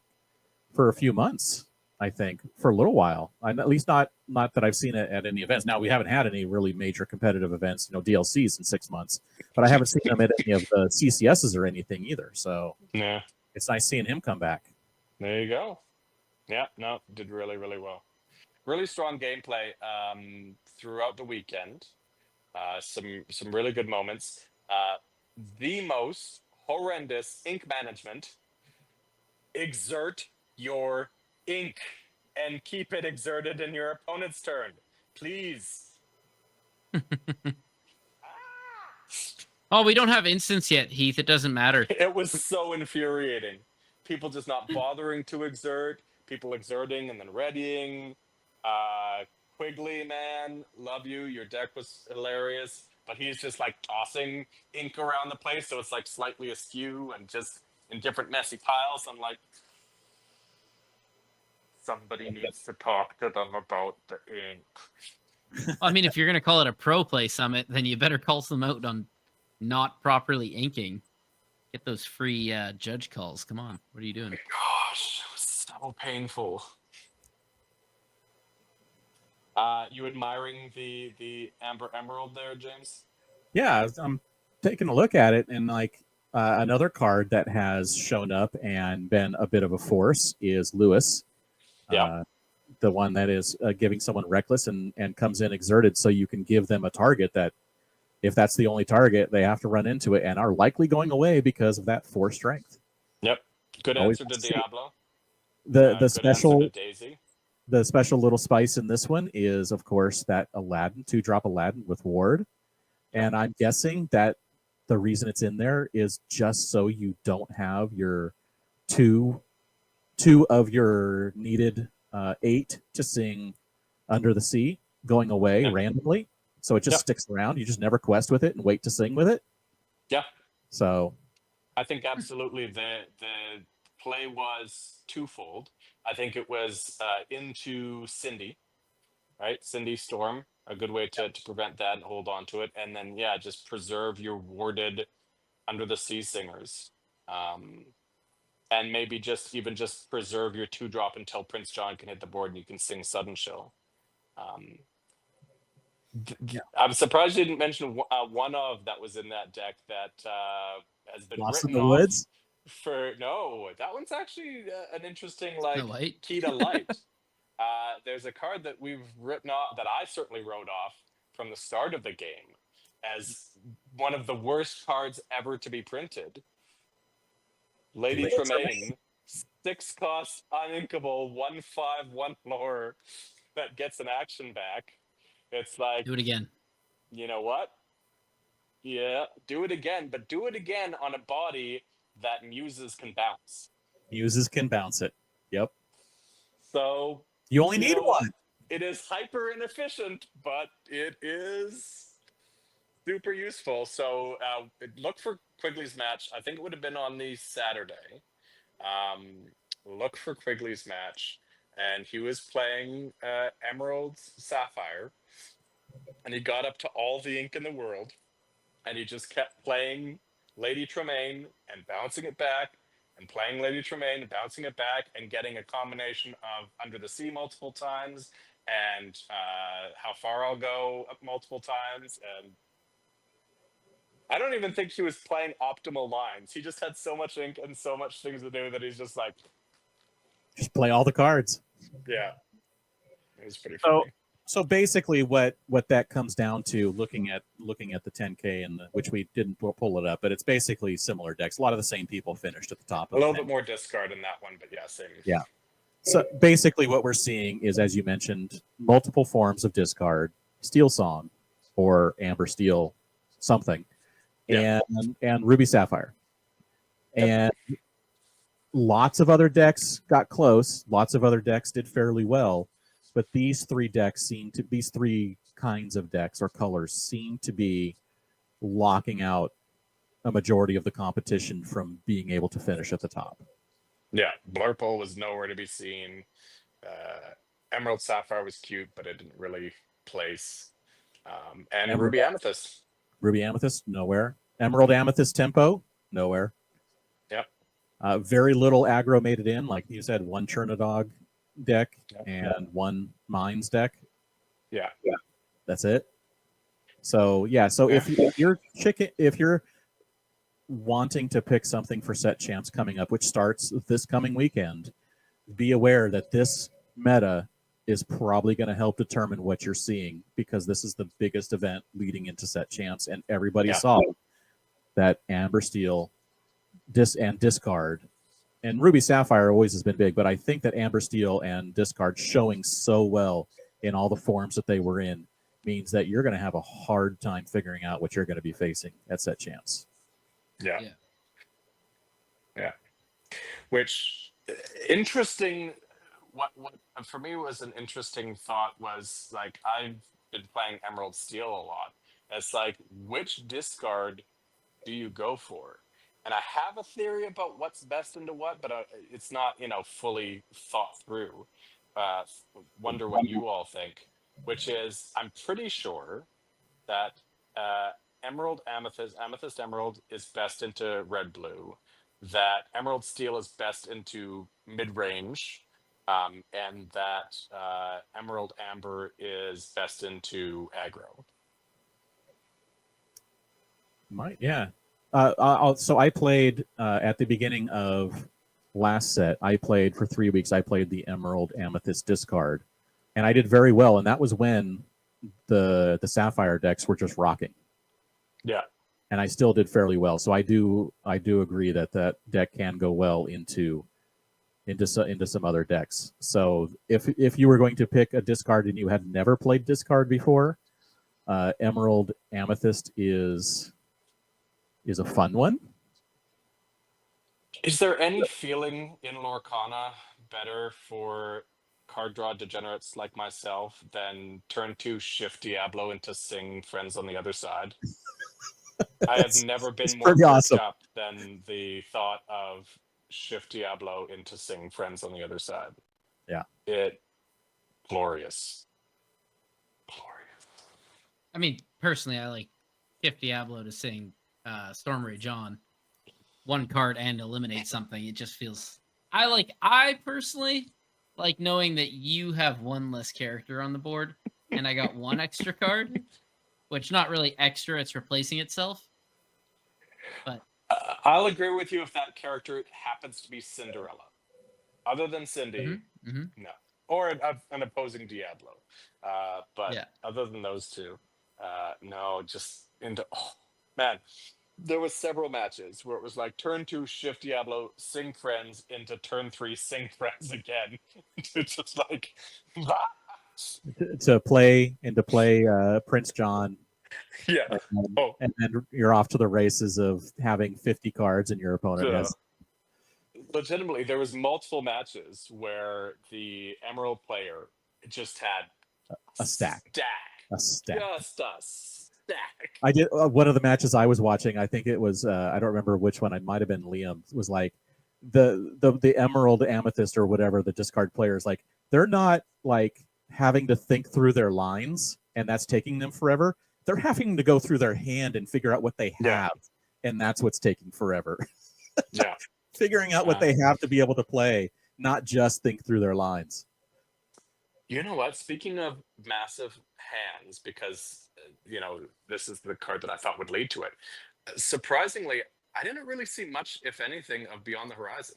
for a few months. I think for a little while. At least not that I've seen it at any events. Now we haven't had any really major competitive events, DLCs in 6 months, but I haven't seen him at any of the CCSs or anything either. So Yeah. it's nice seeing him come back. There you go. Yeah, no, did really, really well. Really strong gameplay throughout the weekend. Some really good moments. The most horrendous ink management. Exert your ink and keep it exerted in your opponent's turn, please. Oh, we don't have instance yet, Heath. It doesn't matter. It was so infuriating. People just not bothering to exert, people exerting and then readying. Quigley, man, love you. Your deck was hilarious, but he's just like tossing ink around the place, so it's like slightly askew and just in different messy piles. I'm like, somebody needs to talk to them about the ink. I mean, if you're going to call it a pro play summit, then you better call them out on not properly inking. Get those free judge calls. Come on. What are you doing? Gosh, it was so painful. You admiring the Amber Emerald there, James? Yeah, I'm taking a look at it, and like another card that has shown up and been a bit of a force is Lewis. Yeah. The one that is giving someone reckless and comes in exerted, so you can give them a target that, if that's the only target, they have to run into it and are likely going away because of that 4 strength. Yep. Good Always answer to Diablo. The Good special answer to Daisy. The special little spice in this one is, of course, that Aladdin 2-drop Aladdin with Ward, and I'm guessing that the reason it's in there is just so you don't have your two of your needed 8 to sing Under the Sea going away randomly. So it just sticks around. You just never quest with it and wait to sing with it. Yeah. So I think absolutely the play was twofold. I think it was into Cindy, right? Cindy Storm, a good way to prevent that and hold on to it. And then, just preserve your warded Under the Sea singers. And maybe just preserve your 2-drop until Prince John can hit the board and you can sing Sudden Chill. I'm surprised you didn't mention one of that was in that deck that has been Lost in written the off Woods. No, that one's actually an interesting key to light. There's a card that we've written off, that I certainly wrote off from the start of the game as one of the worst cards ever to be printed. Lady Tremaine, 6 cost, uninkable, 1/5, 1 lower, that gets an action back. It's like, do it again. You know what? Yeah, do it again, but do it again on a body that muses can bounce. Muses can bounce it. Yep. So you only need one. It is hyper inefficient, but it is super useful. So look for Quigley's match. I think it would have been on the Saturday. Look for Quigley's match, and he was playing Emerald Sapphire, and he got up to all the ink in the world, and he just kept playing Lady Tremaine and bouncing it back, and playing Lady Tremaine and bouncing it back, and getting a combination of Under the Sea multiple times, and How Far I'll Go up multiple times, and I don't even think he was playing optimal lines. He just had so much ink and so much things to do that he's just like, Just play all the cards. yeah, it was pretty So, funny. so basically, what that comes down to, looking at the 10K, and which we didn't pull it up, but it's basically similar decks. A lot of the same people finished at the top. A little bit more discard in that one, but yeah, same. Yeah. So basically, what we're seeing is, as you mentioned, multiple forms of discard: Steel Song, or Amber Steel, something, Yeah. and Ruby Sapphire, and lots of other decks got close. Lots of other decks did fairly well, but these three kinds of decks or colors seem to be locking out a majority of the competition from being able to finish at the top. Yeah, Blurple was nowhere to be seen. Emerald Sapphire was cute, but it didn't really place. And Ruby Amethyst. Ruby Amethyst, nowhere. Emerald Amethyst Tempo, nowhere. Yep. Very little aggro made it in. Like you said, one Chernodog deck and one Mines deck. Yeah. That's it. So if you're wanting to pick something for Set Champs coming up, which starts this coming weekend, be aware that this meta is probably going to help determine what you're seeing, because this is the biggest event leading into Set Champs, and everybody saw that Amber Steel and discard, and Ruby Sapphire always has been big, but I think that Amber Steel and discard showing so well in all the forms that they were in means that you're going to have a hard time figuring out what you're going to be facing at Set Champs. Yeah. Which interesting. What for me was an interesting thought was, like, I've been playing Emerald Steel a lot. It's like, which discard do you go for? And I have a theory about what's best into what, but it's not, fully thought through. Wonder what you all think. Which is, I'm pretty sure that Amethyst Emerald is best into red blue. That Emerald Steel is best into mid range. And that Emerald Amber is best into aggro. So I played at the beginning of last set. I played for 3 weeks. I played the Emerald Amethyst discard, and I did very well. And that was when the Sapphire decks were just rocking. Yeah, and I still did fairly well. So I do agree that deck can go well into some other decks. So if you were going to pick a discard and you had never played discard before, Emerald Amethyst is a fun one. Is there any feeling in Lorcana better for card draw degenerates like myself than turn 2 shift Diablo into Sing Friends on the Other Side? I have never been more awesome up than the thought of shift Diablo into Sing Friends on the Other Side. Yeah. Glorious. I mean, personally, I like shift Diablo to sing Storm Rage on. One card and eliminate something. It just feels. I personally like knowing that you have one less character on the board, and I got one extra card, which not really extra. It's replacing itself. But I'll agree with you if that character happens to be Cinderella. Other than Cindy, no, or an opposing Diablo. But other than those two, no. Just into man. There was several matches where it was like turn 2 shift Diablo, Sing Friends into turn 3 Sing Friends again. It's just like to play Prince John. Yeah. And then you're off to the races of having 50 cards and your opponent has. Legitimately, there was multiple matches where the Emerald player just had a stack. Just a I did one of the matches I was watching. I think it was I don't remember which one. It might have been Liam. Was like the emerald, amethyst, or whatever the discard players. Like they're not like having to think through their lines, and that's taking them forever. They're having to go through their hand and figure out what they have, and that's what's taking forever. Yeah, figuring out what they have to be able to play, not just think through their lines. You know what? Speaking of massive hands, because this is the card that I thought would lead to it. Surprisingly, I didn't really see much, if anything, of Beyond the Horizon.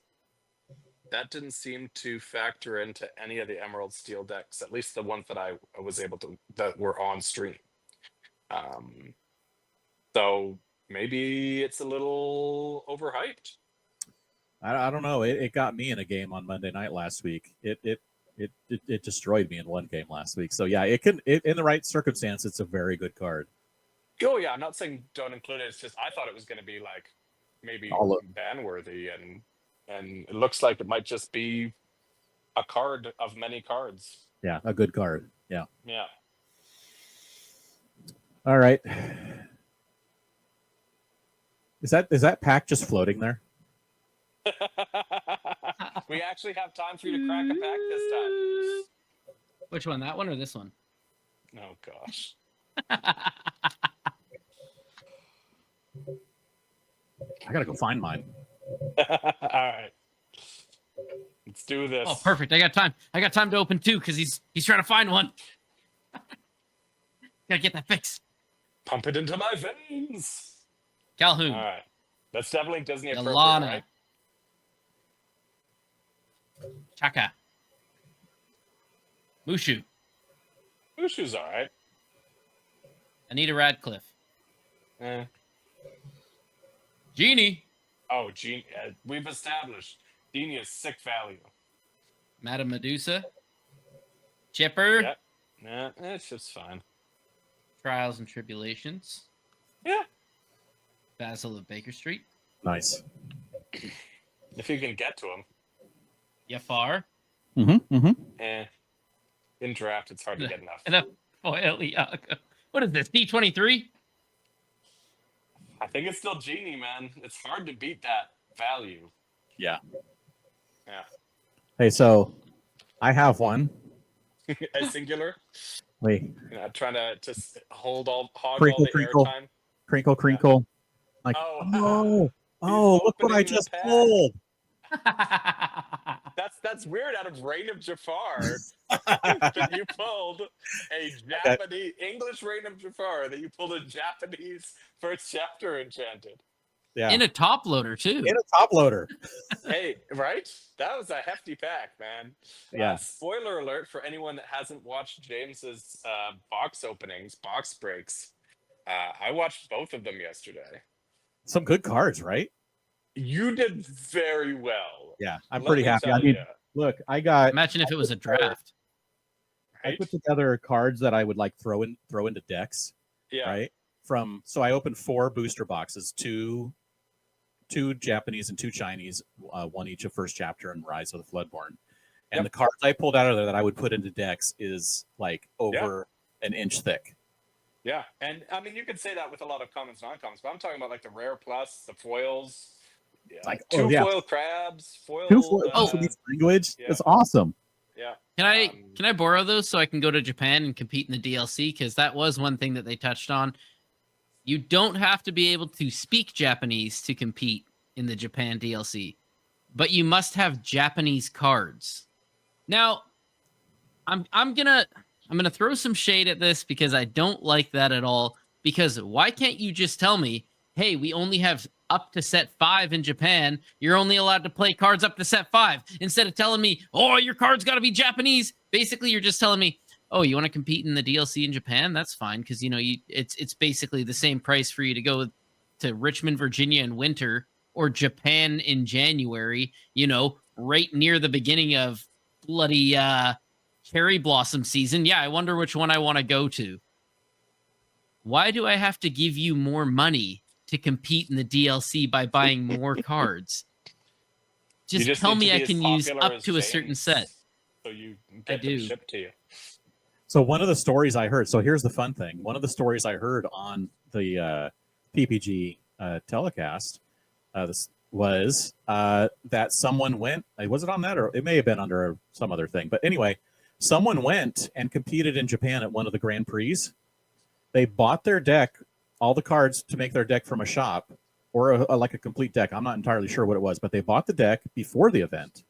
That didn't seem to factor into any of the Emerald Steel decks, at least the ones that I was able to that were on stream. So maybe it's a little overhyped. I don't know. It got me in a game on Monday night last week. It destroyed me in one game last week. So yeah, in the right circumstance, it's a very good card. Oh yeah, I'm not saying don't include it. It's just I thought it was going to be like maybe ban worthy, and it looks like it might just be a card of many cards. Yeah, a good card. Yeah. Yeah. All right. Is that pack just floating there? We actually have time for you to crack a pack this time. Which one? That one or this one? Oh gosh. I gotta go find mine. All right. Let's do this. Oh, perfect. I got time. I got time to open two because he's trying to find one. Gotta get that fixed. Pump it into my veins. Calhoun. All right. That's definitely Disney appropriate, Ilana. right? Chaka. Mushu. Mushu's all right. Anita Radcliffe. Eh. Genie. Oh, Genie. We've established Genie is sick value. Madame Medusa. Chipper. Yep. Nah, it's just fine. Trials and Tribulations. Yeah. Basil of Baker Street. Nice. If you can get to him. Yafar. In draft, it's hard to get enough. And a foil Iago. What is this? D23? I think it's still Genie, man. It's hard to beat that value. Yeah. Yeah. Hey, so I have one. A singular. Wait. Trying to just hog all Crinkle, the crinkle. airtime. Crinkle, crinkle. Like, look what I just pulled. That's weird. Out of Reign of Jafar, that you pulled a Japanese English Reign of Jafar. That you pulled a Japanese first chapter enchanted. Yeah. In a top loader too. In a top loader. Hey, right? That was a hefty pack, man. Yeah. Spoiler alert for anyone that hasn't watched James's box openings, box breaks. I watched both of them yesterday. Some good cards, right? You did very well. Yeah, I'm pretty happy. I mean, look, I got. Imagine if it was a draft. I put together cards that I would like throw into decks. Yeah. Right. So I opened 4 booster boxes, two Japanese and 2 Chinese, one each of first chapter and Rise of the Floodborn. And the cards I pulled out of there that I would put into decks is like over an inch thick. Yeah, and I mean you could say that with a lot of commons, non-commons, but I'm talking about like the rare plus, the foils, like foil crabs, foil. Language. It's awesome. Yeah. Can I borrow those so I can go to Japan and compete in the DLC? Because that was one thing that they touched on. You don't have to be able to speak Japanese to compete in the Japan DLC, but you must have Japanese cards. Now, I'm gonna throw some shade at this because I don't like that at all. Because why can't you just tell me, hey, we only have up to set 5 in Japan. You're only allowed to play cards up to set 5. Instead of telling me, oh, your card's got to be Japanese. Basically, you're just telling me, oh, you want to compete in the DLC in Japan? That's fine because it's basically the same price for you to go to Richmond, Virginia in winter or Japan in January. Right near the beginning of bloody cherry blossom season. Yeah, I wonder which one I want to go to. Why do I have to give you more money to compete in the DLC by buying more cards? Just tell me I can use up to a certain set. So you get them shipped to you. So one of the stories I heard. So here's the fun thing. One of the stories I heard on the PPG telecast this was that someone went. Was it on that, or it may have been under some other thing? But anyway, someone went and competed in Japan at one of the Grand Prix. They bought their deck, all the cards to make their deck from a shop, or like a complete deck. I'm not entirely sure what it was, but they bought the deck before the event.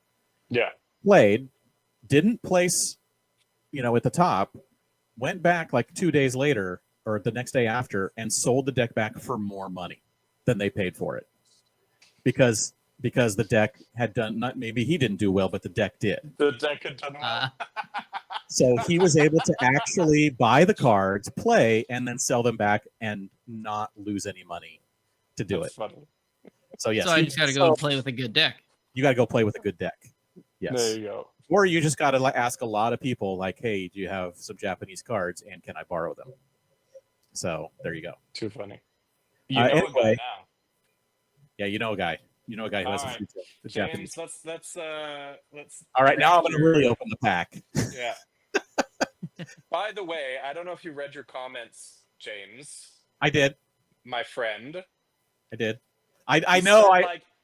Yeah. Played, didn't place, at the top, went back like 2 days later or the next day after and sold the deck back for more money than they paid for it. Because the deck had done, not maybe he didn't do well, but the deck did. The deck had done well. So he was able to actually buy the cards, play, and then sell them back and not lose any money to do That's it. funny. So yes, So I just got to go and play with a good deck. You got to go play with a good deck. Yes. There you go. Or you just got to ask a lot of people, like, "Hey, do you have some Japanese cards, and can I borrow them?" So there you go. Too funny. You know a guy Anyway, now. yeah, you know a guy. You know a guy who has All right. the James, Japanese. let's. All right, now I'm going to really open the pack. Yeah. By the way, I don't know if you read your comments, James. I did. My friend. I did. I know.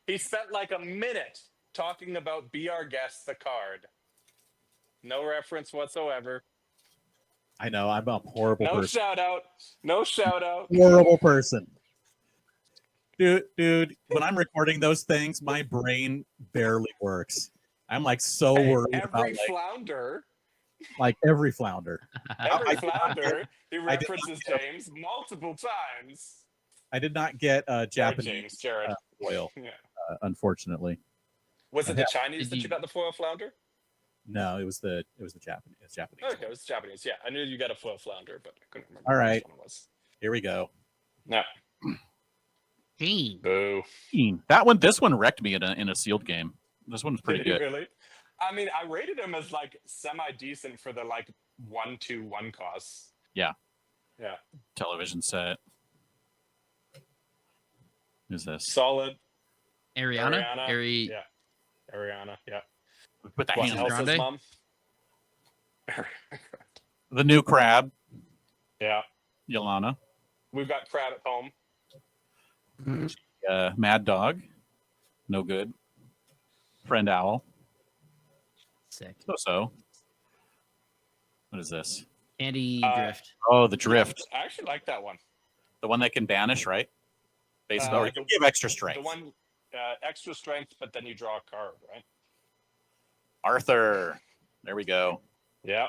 He spent like a minute talking about Be Our Guest, the card. No reference whatsoever. I know. I'm a horrible person. No shout out. Horrible person. Dude, when I'm recording those things, my brain barely works. I'm like so worried about flounder. Like every flounder. Every flounder, he references James multiple times. I did not get Japanese James, Jared. foil, Yeah. Unfortunately. Was it the Chinese that you got the foil flounder? No, it was the Japanese. It's Japanese. Okay, it was Japanese. Yeah, I knew you got a foil flounder, but I couldn't remember. All right, which one it was. Here we go. No. Boo. This one wrecked me in a sealed game. This one's pretty good. Really? I mean, I rated him as like semi-decent for the like 1/2/1 costs. Yeah. Yeah. Television set. Who's this? Solid. Ariana. Yeah. Ariana. Yeah. Put that hand Elsa's on mom. The new crab. Yeah. Yolana. We've got crab at home. Mad Dog. No good. Friend Owl. Sick. So. What is this? Candy Drift. Oh, the Drift. I actually like that one. The one that can banish, right? Basically, or you can give extra strength. The one extra strength, but then you draw a card, right? Arthur. There we go. Yeah.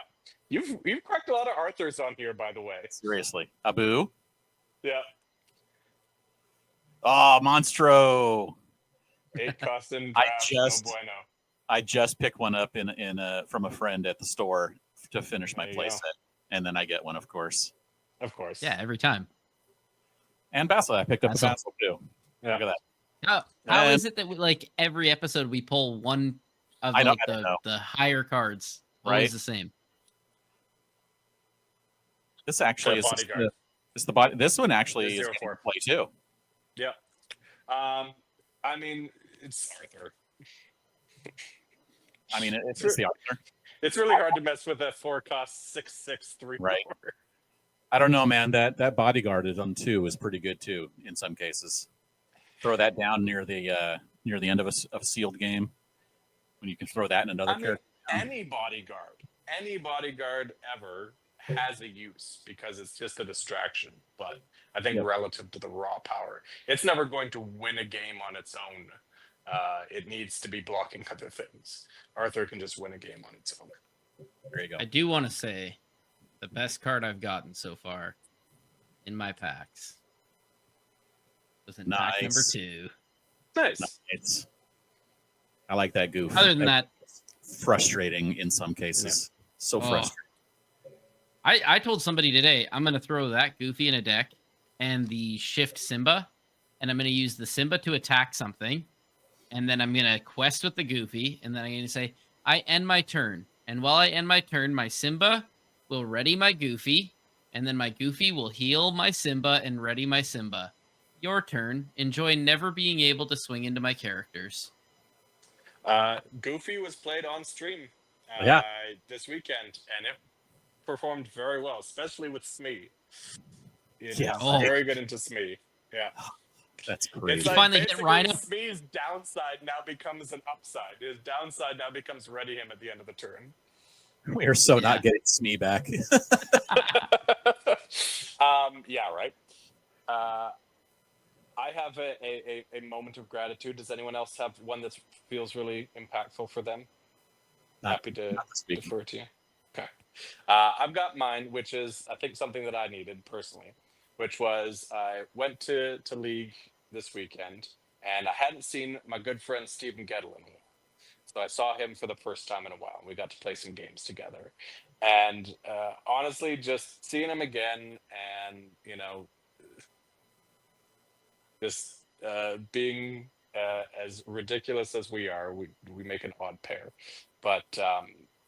You've cracked a lot of Arthurs on here, by the way. Seriously. Abu. Yeah. Oh, Monstro. 8 cost in draft. No bueno. I just picked one up from a friend at the store to finish my playset, and then I get one, of course. Of course. Yeah, every time. And Basil, I picked up a Basil too. Yeah. Look at that. How is it that like every episode we pull one of like, the higher cards? Right. Always the same. This actually is the body. This one actually is getting play too. Yeah. I mean, it's Arthur. I mean, it's the Arthur. It's really hard to mess with a 4-cost 6/6/3. Right. I don't know, man. That bodyguard is on 2 is pretty good too in some cases. Throw that down near the end of a sealed game when you can throw that in another character. Any bodyguard ever has a use because it's just a distraction. But I think relative to the raw power, it's never going to win a game on its own. It needs to be blocking other things. Arthur can just win a game on its own. There you go. I do want to say the best card I've gotten so far in my packs was in pack number 2. Nice. I like that goof. Other than that, frustrating in some cases. Yeah. So frustrating. I told somebody today I'm going to throw that Goofy in a deck and the Shift Simba, and I'm going to use the Simba to attack something, and then I'm going to quest with the Goofy, and then I'm going to say, I end my turn. And while I end my turn, my Simba will ready my Goofy, and then my Goofy will heal my Simba and ready my Simba. Your turn. Enjoy never being able to swing into my characters. Goofy was played on stream Yeah. This weekend, and performed very well, especially with Smee. Yeah. Very good into Smee. Yeah. That's It's crazy. You like finally hit basically Rhino? Smee's downside now becomes an upside. His downside now becomes ready him at the end of the turn. We are so Yeah. not getting Smee back. Yeah, right. I have a moment of gratitude. Does anyone else have one that feels really impactful for them? Happy to defer to you. Okay. I've got mine, which is, I think, something that I needed personally, which was I went to League this weekend, and I hadn't seen my good friend Stephen Gettle in a while. So I saw him for the first time in a while. We got to play some games together. And honestly, just seeing him again and, just being as ridiculous as we are, we make an odd pair. But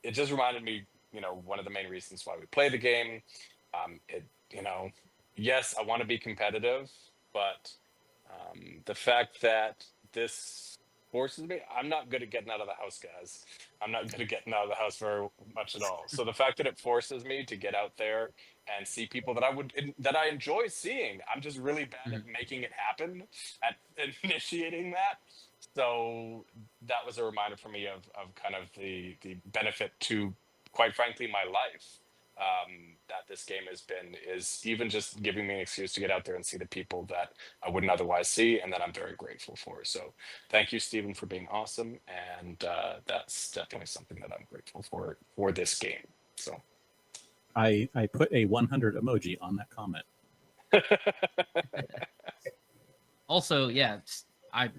it just reminded me, one of the main reasons why we play the game. Yes, I want to be competitive, but the fact that this forces me, I'm not good at getting out of the house, guys. I'm not good at getting out of the house very much at all. So the fact that it forces me to get out there and see people that I enjoy seeing, I'm just really bad at making it happen, at initiating that. So that was a reminder for me of kind of the benefit to, quite frankly, my life. That this game is even just giving me an excuse to get out there and see the people that I wouldn't otherwise see, and that I'm very grateful for. So thank you, Stephen, for being awesome, and that's definitely something that I'm grateful for this game. So I put a 100 emoji on that comment. Also, yeah, I've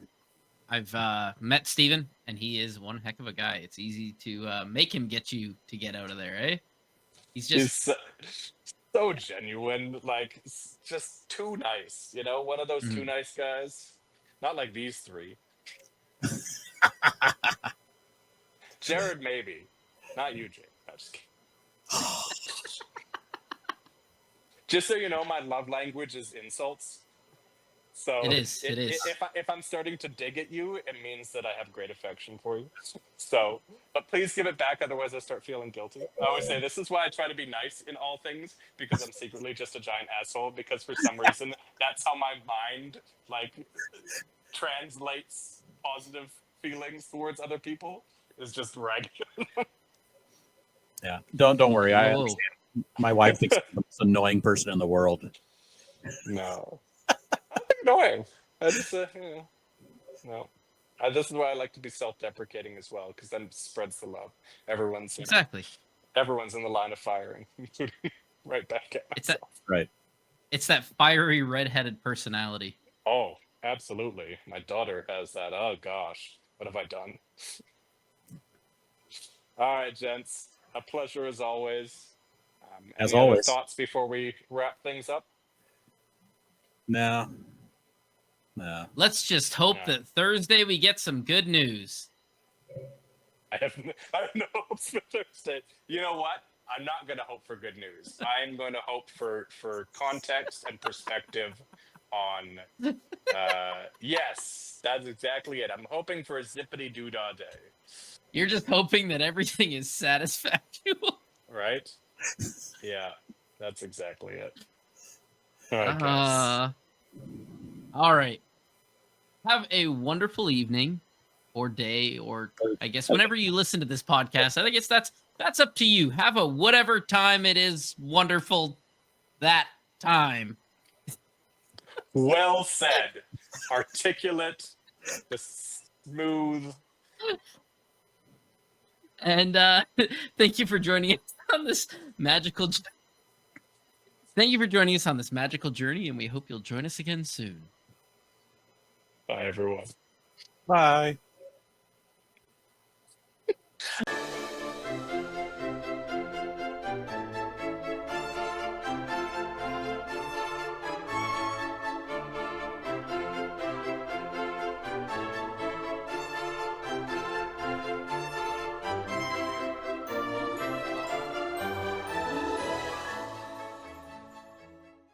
met Steven, and he is one heck of a guy. It's easy to make him get you to get out of there, eh? He's so genuine, like just too nice. One of those too nice guys. Not like these three. Jared, maybe. Not you, Jake. No, just kidding. Just so you know, my love language is insults. So It is. If I'm starting to dig at you, it means that I have great affection for you. So, but please give it back, otherwise I start feeling guilty. I always say this is why I try to be nice in all things, because I'm secretly just a giant asshole. Because for some reason, that's how my mind translates positive feelings towards other people, is just ragging. Yeah, don't worry. I understand. My wife thinks I'm the most annoying person in the world. No. Annoying. I just, no. This is why I like to be self-deprecating as well, because then it spreads the love. Everyone's in the line of firing, including right back at myself. Right. It's that fiery redheaded personality. Oh, absolutely. My daughter has that. Oh gosh, what have I done? All right, gents. A pleasure as always. As any other always. thoughts before we wrap things up? No. Let's just hope that Thursday we get some good news. I have no hopes for Thursday. You know what? I'm not going to hope for good news. I'm going to hope for context and perspective on. Yes, that's exactly it. I'm hoping for a zippity doo dah day. You're just hoping that everything is satisfactory. Right? Yeah, that's exactly it. All right, guys. All right. Have a wonderful evening or day, or I guess whenever you listen to this podcast. I guess that's up to you. Have a whatever time it is wonderful that time. Well said. Articulate, smooth. And thank you for joining us on this magical journey, and we hope you'll join us again soon. Bye, everyone. Bye.